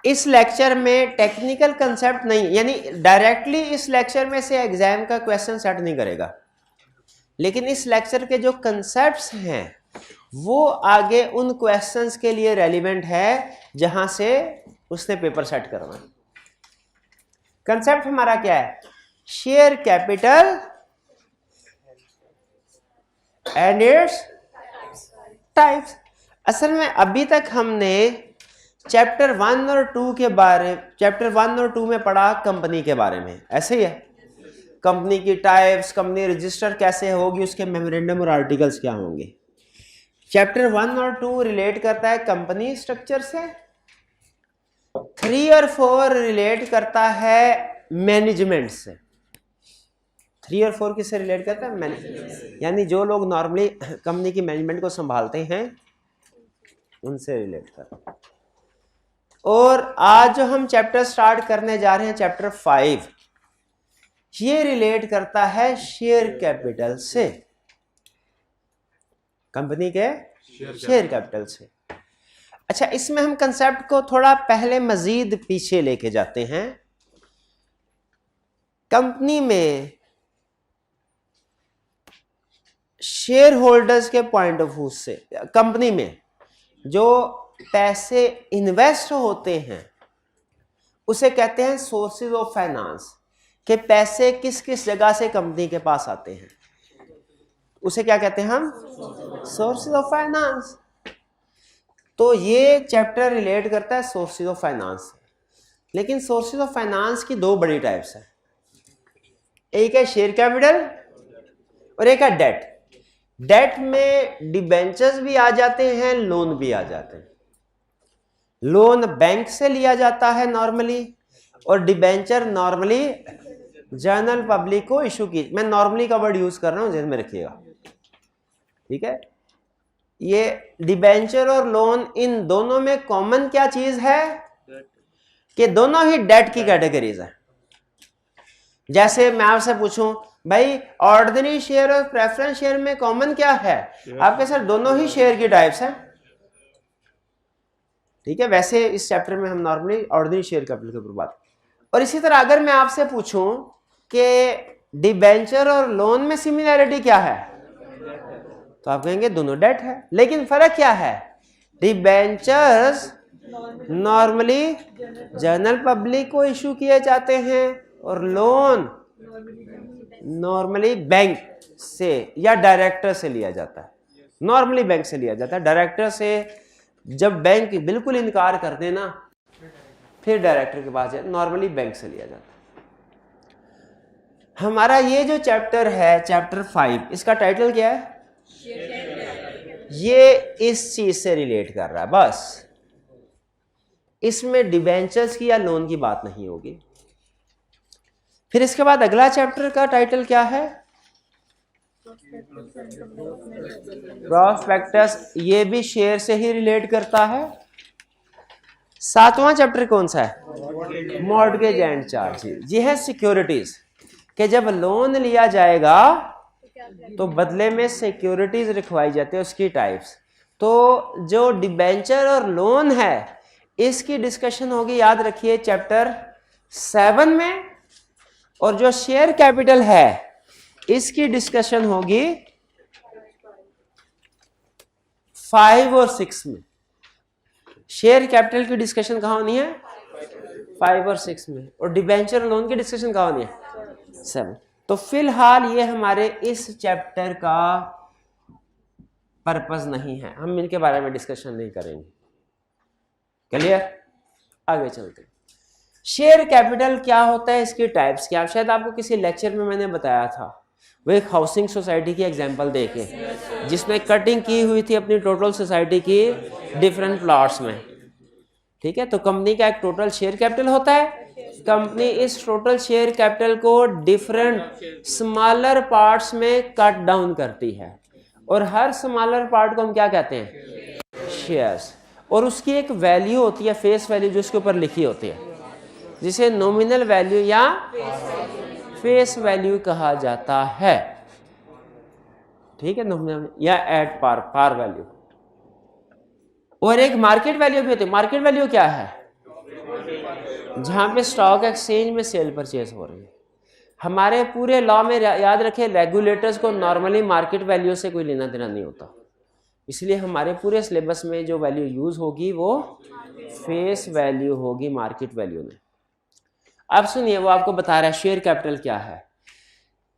A: इस लेक्चर में टेक्निकल कंसेप्ट नहीं, यानी डायरेक्टली इस लेक्चर में से एग्जाम का क्वेश्चन सेट नहीं करेगा, लेकिन इस लेक्चर के जो कंसेप्ट्स हैं वो आगे उन क्वेश्चंस के लिए रेलिवेंट है जहां से उसने पेपर सेट करना। कंसेप्ट हमारा क्या है? Share capital and its types. असल में अभी तक हमने चैप्टर 1 और 2 के बारे, चैप्टर 1 और 2 में पढ़ा कंपनी के बारे में, ऐसे ही है, कंपनी की टाइप्स, कंपनी रजिस्टर कैसे होगी, उसके मेमोरेंडम और आर्टिकल्स क्या होंगे। चैप्टर 1 और 2 रिलेट करता है कंपनी स्ट्रक्चर से, 3 और 4 रिलेट करता है मैनेजमेंट से। 3 और 4 किससे रिलेट करता है? मैनेजमेंट, यानी जो लोग नॉर्मली कंपनी की मैनेजमेंट को संभालते हैं उनसे रिलेट करता है। और आज जो हम चैप्टर स्टार्ट करने जा रहे हैं, चैप्टर 5, ये रिलेट करता है शेयर कैपिटल से, कंपनी के शेयर कैपिटल से। अच्छा, इसमें हम कंसेप्ट को थोड़ा पहले मजीद पीछे लेके जाते हैं। कंपनी में शेयर होल्डर्स के पॉइंट ऑफ व्यू से, कंपनी में जो पैसे इन्वेस्ट होते हैं उसे कहते हैं सोर्सेज ऑफ फाइनेंस, कि पैसे किस किस जगह से कंपनी के पास आते हैं, उसे क्या कहते हैं हम? Sources of finance. तो ये चैप्टर रिलेट करता है सोर्सेज ऑफ फाइनेंस। लेकिन सोर्सेज ऑफ फाइनेंस की दो बड़ी टाइप्स है, एक है शेयर कैपिटल और एक है डेट। डेट में डिबेंचर्स भी आ जाते हैं, लोन भी आ जाते हैं। लोन बैंक से लिया जाता है नॉर्मली, और डिबेंचर नॉर्मली जनरल पब्लिक को इशू की, मैं नॉर्मली का वर्ड यूज कर रहा हूं, ध्यान में रखिएगा, ठीक है। ये डिबेंचर और लोन, इन दोनों में कॉमन क्या चीज है कि दोनों ही डेट की कैटेगरीज है। जैसे मैं आपसे पूछूं भाई ऑर्डिनरी शेयर और प्रेफरेंस शेयर में कॉमन क्या है, आपके सर दोनों ही शेयर की टाइप्स हैं, ठीक है। वैसे इस चैप्टर में हम नॉर्मली ऑर्डिनरी शेयर कैपिटल के ऊपर बात। और इसी तरह अगर मैं आपसे पूछूं कि डिबेंचर और लोन में सिमिलैरिटी क्या है, तो आप कहेंगे दोनों डेट है। लेकिन फर्क क्या है? डिबेंचर्स नॉर्मली जनरल पब्लिक को इशू किए जाते हैं और लोन नॉर्मली बैंक से या डायरेक्टर से लिया जाता है। नॉर्मली बैंक से लिया जाता है, डायरेक्टर से जब बैंक बिल्कुल इनकार कर देना फिर डायरेक्टर के पास जाए, नॉर्मली बैंक से लिया जाता है। हमारा ये जो चैप्टर है, चैप्टर 5, इसका टाइटल क्या है? ये इस चीज से रिलेट कर रहा है, बस इसमें डिबेंचर्स की या लोन की बात नहीं होगी। फिर इसके बाद अगला चैप्टर का टाइटल क्या है? प्रॉस्पेक्टस, ये भी शेयर से ही रिलेट करता है। 7वां चैप्टर कौन सा है? Mortgage and charges. ये है सिक्योरिटीज, कि जब लोन लिया जाएगा तो बदले में सिक्योरिटीज रिखवाई जाती है, उसकी टाइप्स। तो जो डिबेंचर और लोन है इसकी डिस्कशन होगी, याद रखिए, चैप्टर 7 में, और जो शेयर कैपिटल है इसकी डिस्कशन होगी 5 और 6 में। शेयर कैपिटल की डिस्कशन कहां होनी है? 5 और 6 में। और डिबेंचर लोन की डिस्कशन कहां होनी है? 7। तो फिलहाल ये हमारे इस चैप्टर का पर्पस नहीं है, हम इनके बारे में डिस्कशन नहीं करेंगे। क्लियर? आगे चलते हैं। शेयर कैपिटल क्या होता है, इसकी टाइप्स क्या, शायद आपको किसी लेक्चर में मैंने बताया था, वो एक हाउसिंग सोसाइटी की एग्जांपल देके, जिसमें कटिंग की हुई थी अपनी टोटल सोसाइटी की डिफरेंट प्लॉट्स में, ठीक है। तो कंपनी का एक टोटल शेयर कैपिटल होता है, कंपनी इस टोटल शेयर कैपिटल को डिफरेंट स्मॉलर पार्ट्स में कट डाउन करती है, और हर स्मॉलर पार्ट को हम क्या कहते हैं? शेयर्स। और उसकी एक वैल्यू होती है, फेस वैल्यू, जो उसके ऊपर लिखी होती है, जिसे नॉमिनल वैल्यू या फेस वैल्यू कहा जाता है, ठीक है, नॉमिनल या एट पार वैल्यू। और एक मार्केट वैल्यू भी होती है। मार्केट वैल्यू क्या है? जहां पे स्टॉक एक्सचेंज में सेल परचेज हो रही है। हमारे पूरे लॉ में याद रखें, रेगुलेटर्स को नॉर्मली मार्केट वैल्यू से कोई लेना देना नहीं होता, इसलिए हमारे पूरे सिलेबस में जो वैल्यू यूज होगी वो फेस वैल्यू होगी, मार्केट वैल्यू नहीं। अब सुनिए, वो आपको बता रहा है शेयर कैपिटल क्या है।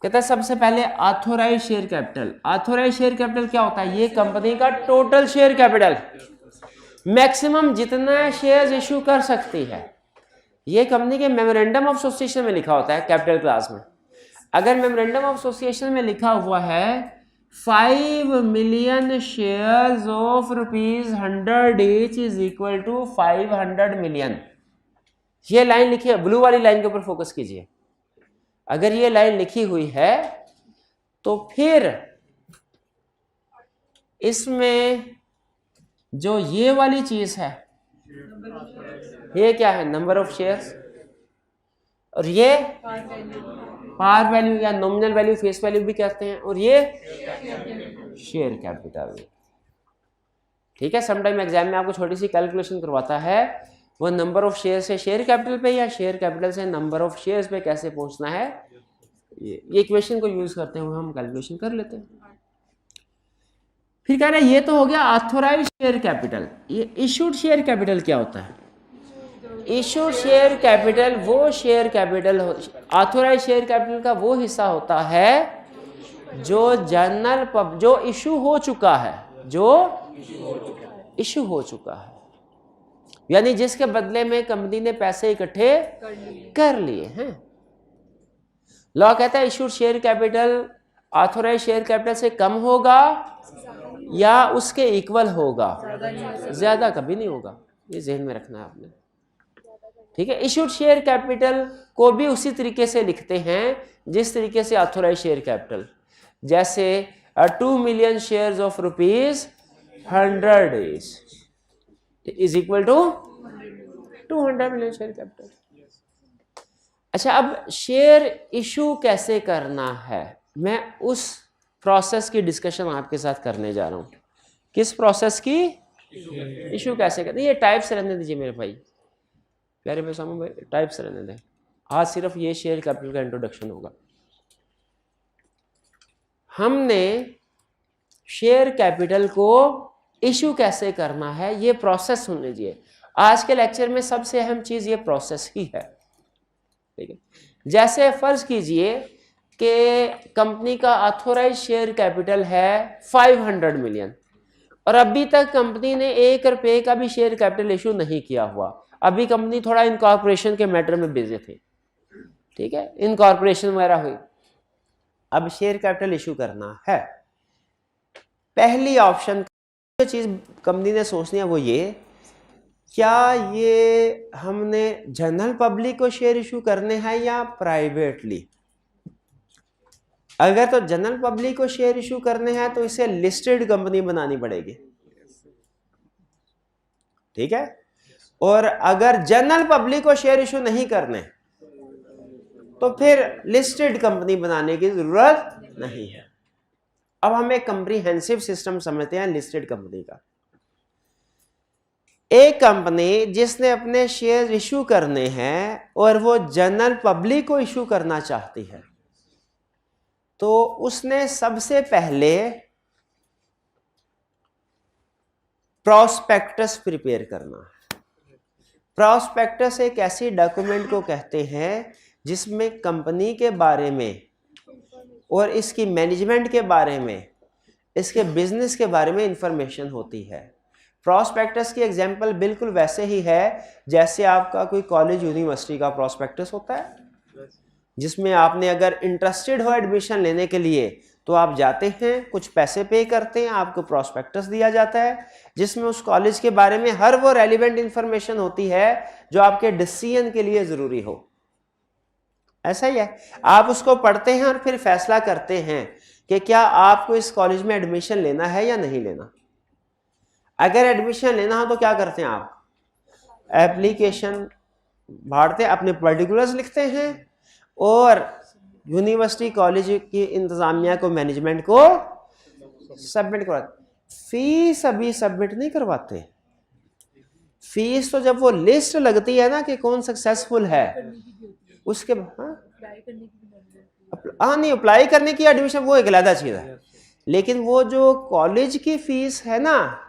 A: कहता है सबसे पहले authorise share capital. Authorise share capital क्या होता है? ये कंपनी का टोटल शेयर कैपिटल, मैक्सिमम जितना शेयर्स इशू कर सकती है। ये कंपनी के मेमोरेंडम ऑफ एसोसिएशन में लिखा होता है कैपिटल क्लास में। अगर मेमोरेंडम ऑफ एसोसिएशन में लिखा हुआ है 5 million shares of ₹100 each is equal to 500 million, ये लाइन लिखी है, ब्लू वाली लाइन के ऊपर फोकस कीजिए। अगर ये लाइन लिखी हुई है तो फिर इसमें जो ये वाली चीज है ये क्या है? नंबर ऑफ शेयर्स, और ये पार वैल्यू या नॉमिनल वैल्यू, फेस वैल्यू भी कहते हैं, और ये शेयर कैपिटल। ठीक है, समटाइम एग्जाम में आपको छोटी सी कैलकुलेशन करवाता है, वो नंबर ऑफ शेयर से शेयर कैपिटल पे या शेयर कैपिटल से नंबर ऑफ शेयर्स पे कैसे पहुंचना है, ये इक्वेशन को यूज करते हुए हम कैलकुलेशन कर लेते हैं। फिर कह रहे हैं ये तो हो गया ऑथोराइज शेयर कैपिटल। ये इशूड शेयर कैपिटल क्या होता है? इशूड शेयर कैपिटल वो share capital, authorise share capital का वो हिस्सा होता है जो जनरल जो इशू हो चुका है, जो इशू हो चुका है, यानी जिसके बदले में कंपनी ने पैसे इकट्ठे कर लिए हैं। लॉ कहता है issued share capital authorise share capital से कम होगा या उसके इक्वल होगा, ज्यादा कभी नहीं होगा, ये ज़हन में रखना है आपने। ठीक है, इशूड शेयर कैपिटल को भी उसी तरीके से लिखते हैं जिस तरीके से ऑथोराइज शेयर कैपिटल, जैसे 2 million shares of ₹100 is equal to 200 million share capital. अच्छा, अब शेयर इशू कैसे करना है, मैं उस प्रोसेस की डिस्कशन आपके साथ करने जा रहा हूं। किस प्रोसेस की? इशू कैसे करते हैं। ये टाइप्स रहने दीजिए मेरे भाई, प्यारे भाई सामू भाई, टाइप्स रहने दें। आज सिर्फ ये शेयर कैपिटल का इंट्रोडक्शन होगा। हमने शेयर कैपिटल को इशू कैसे करना है ये प्रोसेस सुन लीजिए। आज के लेक्चर में सबसे अहम चीज ये प्रोसेस ही है। ठीक है, जैसे फर्ज कीजिए कि कंपनी का ऑथोराइज शेयर कैपिटल है 500 मिलियन और अभी तक कंपनी ने ₹1 का भी शेयर कैपिटल इशू नहीं किया हुआ। अभी कंपनी थोड़ा इनकॉर्पोरेशन के मैटर में बिजी थी, ठीक है, इनकॉर्पोरेशन वगैरह हुई, अब शेयर कैपिटल इशू करना है। पहली ऑप्शन जो चीज कंपनी ने सोचनी है वो ये, क्या ये हमने जनरल पब्लिक को शेयर इशू करने हैं या प्राइवेटली। अगर तो जनरल पब्लिक को शेयर इशू करने हैं तो इसे लिस्टेड कंपनी बनानी पड़ेगी, ठीक है। और अगर जनरल पब्लिक को शेयर इशू नहीं करने तो फिर लिस्टेड कंपनी बनाने की जरूरत नहीं है। अब हम एक कम्प्रीहेंसिव सिस्टम समझते हैं लिस्टेड कंपनी का। एक कंपनी जिसने अपने शेयर इशू करने हैं और वो जनरल पब्लिक को इशू करना चाहती है, तो उसने सबसे पहले प्रोस्पेक्टस प्रिपेयर करना है। प्रोस्पेक्टस एक ऐसी डॉक्यूमेंट को कहते हैं जिसमें कंपनी के बारे में और इसकी मैनेजमेंट के बारे में, इसके बिजनेस के बारे में इंफॉर्मेशन होती है। प्रोस्पेक्टस की एग्जांपल बिल्कुल वैसे ही है जैसे आपका कोई कॉलेज यूनिवर्सिटी का प्रोस्पेक्टस होता है, जिसमें आपने अगर इंटरेस्टेड हो एडमिशन लेने के लिए तो आप जाते हैं, कुछ पैसे पे करते हैं, आपको प्रोस्पेक्टस दिया जाता है जिसमें उस कॉलेज के बारे में हर वो रेलिवेंट इंफॉर्मेशन होती है जो आपके डिसीजन के लिए जरूरी हो। ऐसा ही है, आप उसको पढ़ते हैं और फिर फैसला करते हैं कि क्या आपको इस कॉलेज में एडमिशन लेना है या नहीं लेना। अगर एडमिशन लेना हो तो क्या करते हैं आप, एप्लीकेशन भरते, अपने पर्टिकुलर्स लिखते हैं और यूनिवर्सिटी कॉलेज की इंतजामिया को, मैनेजमेंट को सबमिट करवाते। फीस अभी सबमिट नहीं करवाते, फीस तो जब वो लिस्ट लगती है ना कि कौन सक्सेसफुल है उसके हाँ नहीं, अप्लाई करने की एडमिशन वो एक अलग चीज है, लेकिन वो जो कॉलेज की फीस है ना,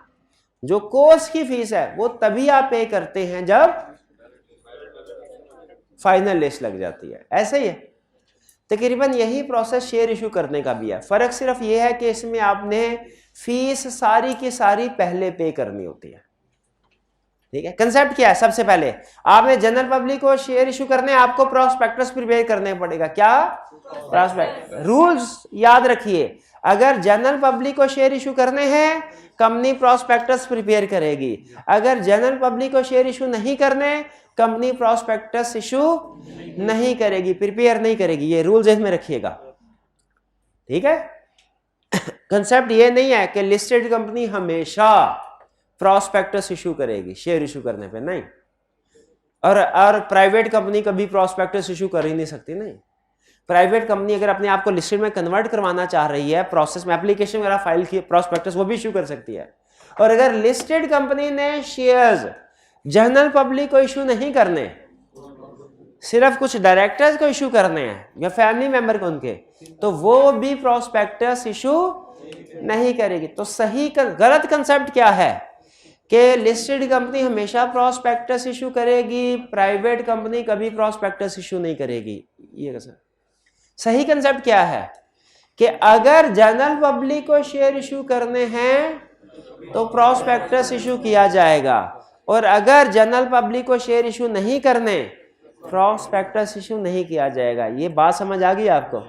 A: जो कोर्स की फीस है, वो तभी आप पे करते हैं जब फाइनल लिस्ट लग जाती है। ऐसे ही है तकरीबन यही प्रोसेस शेयर इशू करने का भी है। फर्क सिर्फ ये है कि इसमें आपने फीस सारी की सारी पहले पे करनी होती है। ठीक है, कंसेप्ट क्या है? सबसे पहले आपने जनरल पब्लिक को शेयर इशू करने, आपको प्रोस्पेक्टस प्रिपेयर करने पड़ेगा। क्या प्रोस्पेक्ट रूल्स याद रखिए, अगर जनरल पब्लिक को शेयर इशू करने हैं कंपनी प्रोस्पेक्टस प्रिपेयर करेगी, अगर जनरल पब्लिक को शेयर इशू नहीं करने कंपनी प्रोस्पेक्टस इशू नहीं करेगी, प्रिपेयर नहीं करेगी। ये रूल ज़हन में रखिएगा। ठीक है, कंसेप्ट ये नहीं है कि लिस्टेड कंपनी हमेशा प्रोस्पेक्टस इशू करेगी शेयर इशू करने पे, नहीं। और प्राइवेट कंपनी कभी प्रोस्पेक्टस इशू कर ही नहीं सकती, नहीं। प्राइवेट कंपनी अगर अपने आप को लिस्टेड में कन्वर्ट करवाना चाह रही है, प्रोसेस में एप्लीकेशन वगैरह फाइल की, प्रोस्पेक्टस वो भी इशू कर सकती है। और अगर लिस्टेड कंपनी ने शेयर्स जनरल पब्लिक को इशू नहीं करने, सिर्फ कुछ डायरेक्टर्स को इशू करने हैं या फैमिली मेंबर को उनके, तो वो भी प्रोस्पेक्टस इशू नहीं करेगी। तो सही गलत कंसेप्ट क्या है कि लिस्टेड कंपनी हमेशा प्रोस्पेक्टस इशू करेगी, प्राइवेट कंपनी कभी प्रोस्पेक्टस इशू नहीं करेगी। ये सही कंसेप्ट क्या है कि अगर जनरल पब्लिक को शेयर इशू करने हैं तो प्रोस्पेक्टस इशू किया जाएगा, और अगर जनरल पब्लिक को शेयर इशू नहीं करने प्रोस्पेक्टस इशू नहीं किया जाएगा। ये बात समझ आ गई आपको?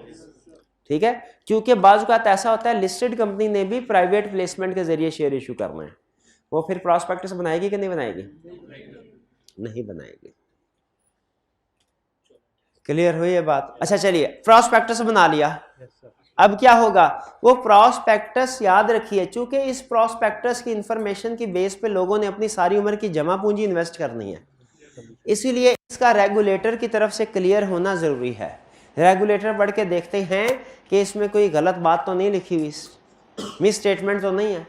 A: ठीक है, क्योंकि बाज़ औक़ात ऐसा होता है लिस्टेड कंपनी ने भी प्राइवेट प्लेसमेंट के जरिए शेयर इशू करना है, वो फिर प्रोस्पेक्टस बनाएगी कि नहीं बनाएगी? नहीं बनाएगी। क्लियर हुई ये बात? अच्छा चलिए, प्रोस्पेक्टस बना लिया, अब क्या होगा? वो प्रोस्पेक्टस याद रखिए, चूंकि इस प्रोस्पेक्टस की इंफॉर्मेशन की बेस पे लोगों ने अपनी सारी उम्र की जमा पूंजी इन्वेस्ट करनी है, इसीलिए इसका रेगुलेटर की तरफ से क्लियर होना जरूरी है। रेगुलेटर पढ़ के देखते हैं कि इसमें कोई गलत बात तो नहीं लिखी हुई, मिस स्टेटमेंट तो नहीं है,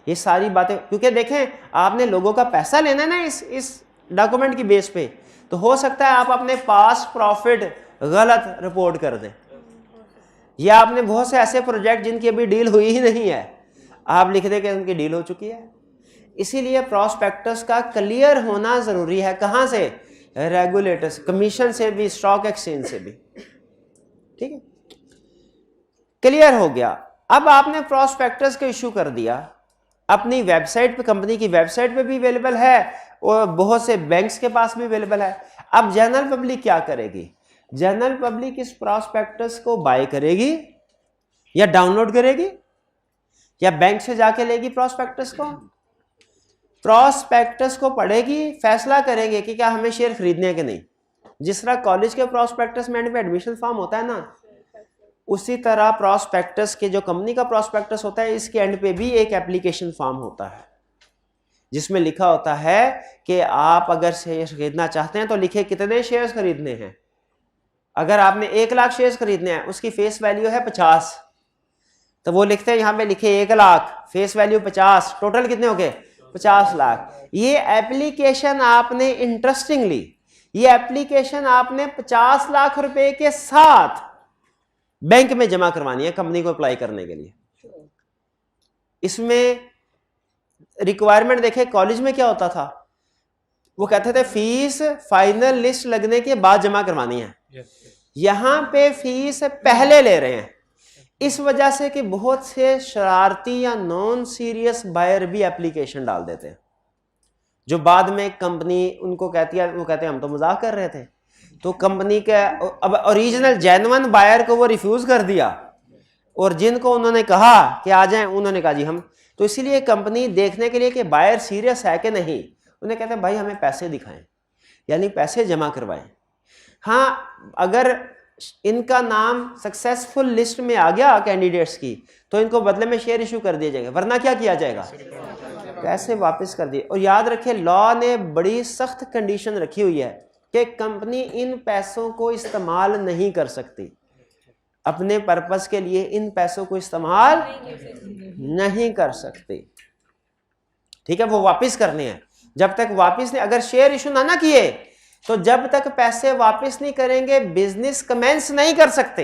A: ये सारी बातें। क्योंकि देखें, आपने लोगों का पैसा लेना है ना इस डॉक्यूमेंट की बेस पे, तो हो सकता है आप अपने पास प्रॉफिट गलत रिपोर्ट कर दें, या आपने बहुत से ऐसे प्रोजेक्ट जिनकी अभी डील हुई ही नहीं है आप लिख दें कि उनकी डील हो चुकी है। इसीलिए प्रोस्पेक्टस का क्लियर होना जरूरी है। कहां से? रेगुलेटर्स, कमीशन से भी, स्टॉक एक्सचेंज से भी। ठीक है, क्लियर हो गया। अब आपने प्रोस्पेक्टस का इशू कर दिया, अपनी वेबसाइट पे, कंपनी की वेबसाइट पे भी अवेलेबल है और बहुत से बैंक्स के पास भी अवेलेबल है। अब जनरल पब्लिक क्या करेगी? जनरल पब्लिक इस प्रोस्पेक्टस को बाय करेगी या डाउनलोड करेगी या बैंक से जाके लेगी प्रोस्पेक्टस को? प्रोस्पेक्टस को पढ़ेगी, फैसला करेंगे कि क्या हमें शेयर खरीदने हैं कि नहीं। जिस तरह कॉलेज के प्रोस्पेक्टस में एंड पे एडमिशन फॉर्म होता है ना, उसी तरह प्रोस्पेक्टस के जो कंपनी का प्रोस्पेक्टस होता है, इसके एंड पे भी एक एप्लीकेशन फॉर्म होता है जिसमें लिखा होता है कि आप अगर शेयर खरीदना चाहते हैं तो लिखे कितने शेयर्स खरीदने हैं। अगर आपने 1 लाख शेयर्स खरीदने हैं, उसकी फेस वैल्यू है 50, तो वो लिखते हैं, यहाँ पे लिखे 1 लाख, फेस वैल्यू 50, टोटल कितने हो गए? 50 लाख। ये एप्लीकेशन आपने, इंटरेस्टिंगली, ये एप्लीकेशन आपने 50 लाख रुपए के साथ बैंक में जमा करवानी है कंपनी को अप्लाई करने के लिए। इसमें रिक्वायरमेंट देखे, कॉलेज में क्या होता था, वो कहते थे फीस फाइनल लिस्ट लगने के बाद जमा करवानी है। यहां पे फीस पहले ले रहे हैं, इस वजह से कि बहुत से शरारती या नॉन सीरियस बायर भी एप्लीकेशन डाल देते हैं, जो बाद में कंपनी उनको कहती है, वो कहते हैं हम तो मजाक कर रहे थे, तो कंपनी के अब ओरिजिनल जेन्युइन बायर को वो रिफ्यूज कर दिया, और जिनको उन्होंने कहा कि आ जाएं, उन्होंने कहा जी हम। तो इसीलिए कंपनी देखने के लिए कि बायर सीरियस है कि नहीं, उन्हें कहते हैं भाई हमें पैसे दिखाएं, यानी पैसे जमा करवाएं। हाँ, अगर इनका नाम सक्सेसफुल लिस्ट में आ गया कैंडिडेट्स की, तो इनको बदले में शेयर इशू कर दिया जाएगा, वरना क्या किया जाएगा? पैसे वापस कर दिए। और याद रखिए, लॉ ने बड़ी सख्त कंडीशन रखी हुई है कि कंपनी इन पैसों को इस्तेमाल नहीं कर सकती, अपने पर्पस के लिए इन पैसों को इस्तेमाल नहीं कर सकती। ठीक है, वो वापस करने हैं। जब तक वापस नहीं, अगर शेयर इशू ना किए तो जब तक पैसे वापस नहीं करेंगे बिजनेस कमेंस नहीं कर सकते।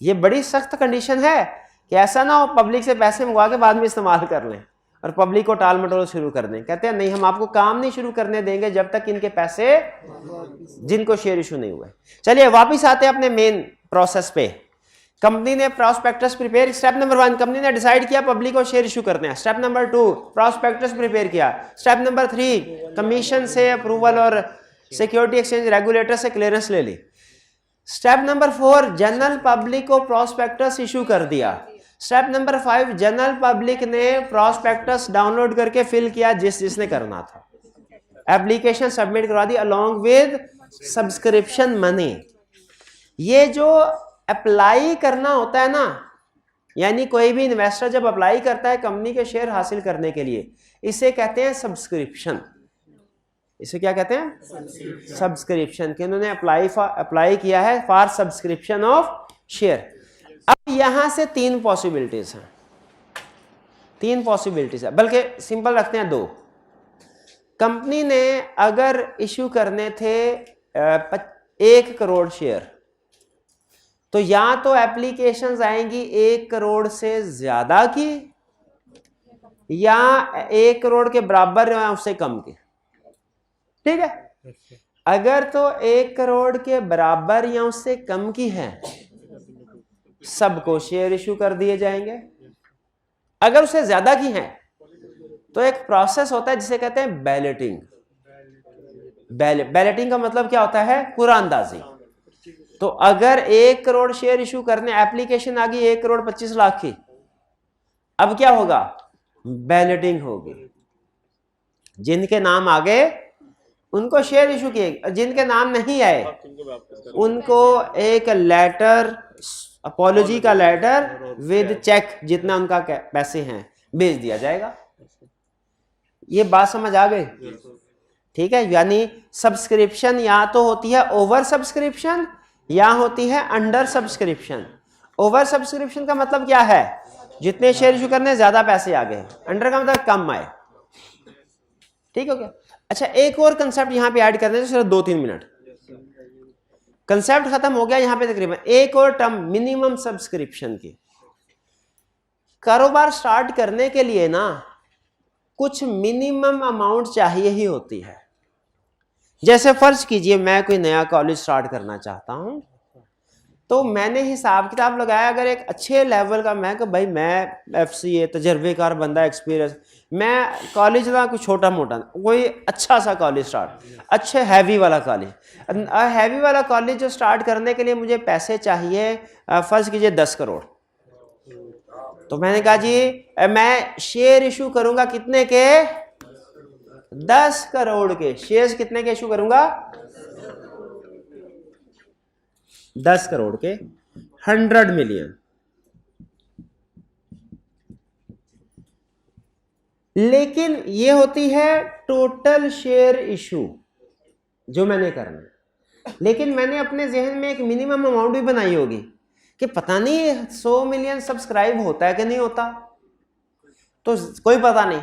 A: ये बड़ी सख्त कंडीशन है कि ऐसा ना हो पब्लिक से पैसे मंगवा के बाद में इस्तेमाल कर लें और पब्लिक को टाल मटोल शुरू कर दें। कहते हैं नहीं, हम आपको काम नहीं शुरू करने देंगे जब तक इनके पैसे, जिनको शेयर इशू नहीं हुए। चलिए वापस आते हैं अपने मेन प्रोसेस पे। कंपनी ने prospectus prepare, step number 1 company ने डिसाइड किया पब्लिक को शेयर इशू करने हैं। स्टेप नंबर 2 प्रोस्पेक्टस प्रिपेयर किया। स्टेप नंबर 3 कमीशन से अप्रूवल और सिक्योरिटी एक्सचेंज रेगुलेटर से क्लियरेंस ले ली। स्टेप नंबर 4 जनरल पब्लिक को प्रोस्पेक्टस इशू कर दिया। स्टेप नंबर 5 जनरल पब्लिक ने प्रोस्पेक्टस डाउनलोड करके फिल किया जिसने करना था। एप्लीकेशन सबमिट करवा दी अलोंग विद सब्सक्रिप्शन मनी। ये जो अप्लाई करना होता है ना, यानी कोई भी इन्वेस्टर जब अप्लाई करता है कंपनी के शेयर हासिल करने के लिए, इसे कहते हैं सब्सक्रिप्शन। इसे क्या कहते हैं? सब्सक्रिप्शन। कि उन्होंने अप्लाई किया है फॉर सब्सक्रिप्शन ऑफ शेयर। अब यहां से 3 पॉसिबिलिटीज हैं, 3 पॉसिबिलिटीज है, बल्कि सिंपल रखते हैं 2। कंपनी ने अगर इशू करने थे 1 करोड़ शेयर, तो या तो एप्लीकेशंस आएंगी 1 करोड़ से ज्यादा की या 1 करोड़ के बराबर या उससे कम की। ठीक है, अगर तो 1 करोड़ के बराबर या उससे कम की है सबको शेयर इशू कर दिए जाएंगे। अगर उससे ज्यादा की है तो एक प्रोसेस होता है जिसे कहते हैं बैलेटिंग। बैलेटिंग का मतलब क्या होता है? कुरानंदाजी। तो अगर 1 करोड़ शेयर इशू करने एप्लीकेशन आ गई 1 करोड़ 25 लाख की, अब क्या होगा? बैलेटिंग होगी। जिनके नाम आ गए उनको शेयर इशू किए, जिनके नाम नहीं आए उनको एक लेटर, अपॉलॉजी का लेटर विद चेक, जितना उनका पैसे हैं, भेज दिया जाएगा। ये बात समझ आ गई? ठीक है, यानी सब्सक्रिप्शन या तो होती है ओवर सब्सक्रिप्शन या होती है अंडर सब्सक्रिप्शन। ओवर सब्सक्रिप्शन का मतलब क्या है? जितने शेयर इशू करने ज्यादा पैसे आ गए। अंडर का मतलब कम आए। ठीक हो गया? अच्छा, एक और कंसेप्ट यहां पे ऐड करने हैं, सिर्फ 2-3 मिनट। कंसेप्ट खत्म हो गया यहां पे तकरीबन। एक और टर्म मिनिमम सब्सक्रिप्शन की। कारोबार स्टार्ट करने के लिए ना कुछ मिनिमम अमाउंट चाहिए ही होती है। जैसे फर्ज कीजिए मैं कोई नया कॉलेज स्टार्ट करना चाहता हूं, तो मैंने हिसाब किताब लगाया, अगर एक अच्छे लेवल का, मैं कि भाई मैं FCA तजर्बेकार बंदा, एक्सपीरियंस, मैं कॉलेज ना कोई छोटा मोटा, कोई अच्छा सा कॉलेज स्टार्ट, अच्छे हैवी वाला कॉलेज। हैवी वाला कॉलेज जो स्टार्ट करने के लिए मुझे पैसे चाहिए, फर्ज कीजिए 10 करोड़। तो मैंने कहा जी मैं शेयर इशू करूंगा कितने के? 10 करोड़ के। शेयर्स कितने के इशू करूंगा? 10 करोड़ के, 100 मिलियन। लेकिन ये होती है टोटल शेयर इशू जो मैंने करना है। लेकिन मैंने अपने जहन में एक मिनिमम अमाउंट भी बनाई होगी कि पता नहीं 100 मिलियन सब्सक्राइब होता है कि नहीं होता, तो कोई पता नहीं।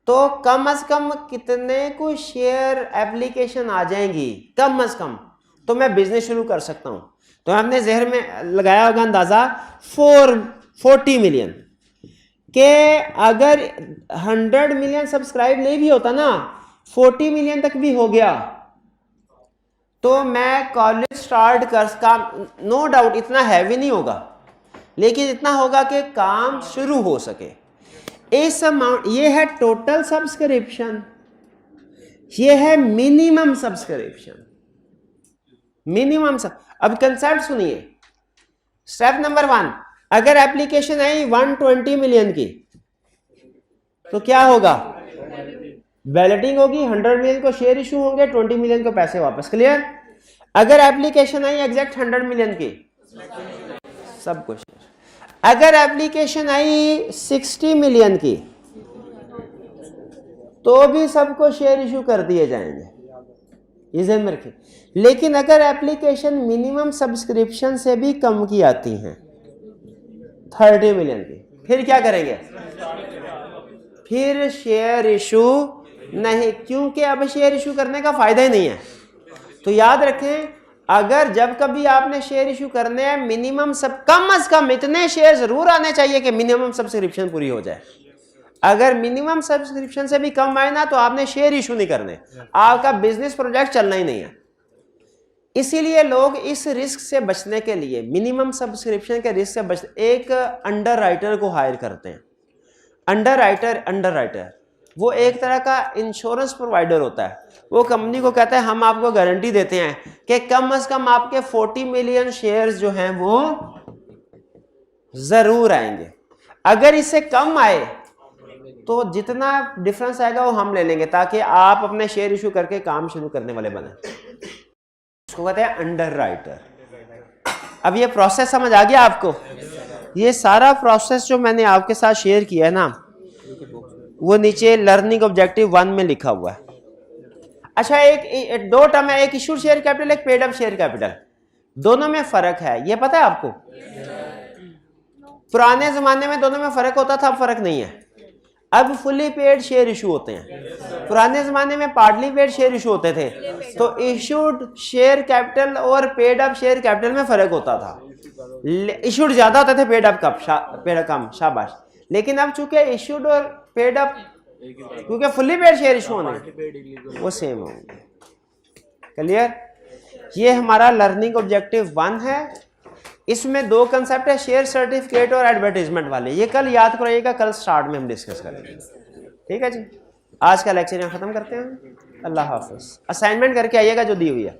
A: तो कम से कम कितने को शेयर एप्लीकेशन आ जाएंगी कम से कम, तो मैं बिजनेस शुरू कर सकता हूं। तो हमने जहर में लगाया होगा अंदाजा 40 मिलियन के। अगर 100 मिलियन सब्सक्राइब नहीं भी होता ना, 40 मिलियन तक भी हो गया, तो मैं कॉलेज स्टार्ट कर काम, नो डाउट इतना हैवी नहीं होगा, लेकिन इतना होगा कि काम शुरू हो सके। इस अमाउंट, ये है टोटल सब्सक्रिप्शन, ये है मिनिमम सब्सक्रिप्शन। मिनिमम अब कंसेप्ट सुनिए। स्टेप नंबर 1, अगर एप्लीकेशन आई 120 मिलियन की, तो क्या होगा? बैलेटिंग होगी, 100 मिलियन को शेयर इशू होंगे, 20 मिलियन को पैसे वापस। क्लियर? अगर एप्लीकेशन आई एग्जैक्ट 100 मिलियन की, सब कुछ। अगर एप्लीकेशन आई 60 मिलियन की, तो भी सबको शेयर इशू कर दिए जाएंगे, ये ध्यान में रखिए। लेकिन अगर एप्लीकेशन मिनिमम सब्सक्रिप्शन से भी कम की आती हैं, 30 मिलियन की, फिर क्या करेंगे? फिर शेयर इशू नहीं, क्योंकि अब शेयर इशू करने का फायदा ही नहीं है। तो याद रखें, अगर जब कभी आपने शेयर इशू करने हैं, मिनिमम सब कम अज कम इतने शेयर जरूर आने चाहिए कि मिनिमम सब्सक्रिप्शन पूरी हो जाए। अगर मिनिमम सब्सक्रिप्शन से भी कम आए ना तो आपने शेयर इशू नहीं करने, आपका बिजनेस प्रोजेक्ट चलना ही नहीं है। इसीलिए लोग इस रिस्क से बचने के लिए, मिनिमम सब्सक्रिप्शन के रिस्क से बचने, एक अंडर राइटर को हायर करते हैं। अंडर राइटर वो एक तरह का इंश्योरेंस प्रोवाइडर होता है। वो कंपनी को कहता है हम आपको गारंटी देते हैं कि कम से कम आपके 40 मिलियन शेयर्स जो हैं वो जरूर आएंगे। अगर इससे कम आए तो जितना डिफरेंस आएगा वो हम ले लेंगे, ताकि आप अपने शेयर इशू करके काम शुरू करने वाले बने। उसको कहते हैं अंडर राइटर। अब ये प्रोसेस समझ आ गया आपको? ये सारा प्रोसेस जो मैंने आपके साथ शेयर किया है ना, वो नीचे लर्निंग ऑब्जेक्टिव 1 में लिखा हुआ है। अच्छा, एक दो टर्म है, एक इशूड शेयर कैपिटल, एक पेड अप शेयर कैपिटल। दोनों में फर्क है, ये पता है आपको? पुराने जमाने में दोनों में फर्क होता था, अब फर्क नहीं है। अब फुली पेड शेयर इशू होते हैं। पुराने जमाने में पार्टली पेड शेयर इशू होते थे। तो इशूड शेयर कैपिटल और पेड अप शेयर कैपिटल में फर्क होता था। इशूड ज्यादा होते थे, पेड अप कम, शाबाश। लेकिन अब चूंकि इशूड और पेड अप, क्योंकि फुली पेड शेयर इशू होने, वो सेम होंगे। क्लियर? ये हमारा लर्निंग ऑब्जेक्टिव 1 है। इसमें 2 कंसेप्ट है, शेयर सर्टिफिकेट और एडवर्टाइजमेंट वाले। ये कल याद कराइएगा, कल स्टार्ट में हम डिस्कस करेंगे। ठीक है जी, आज का लेक्चर यहाँ खत्म करते हैं। अल्लाह हाफिज। असाइनमेंट करके आइएगा जो दी हुई है।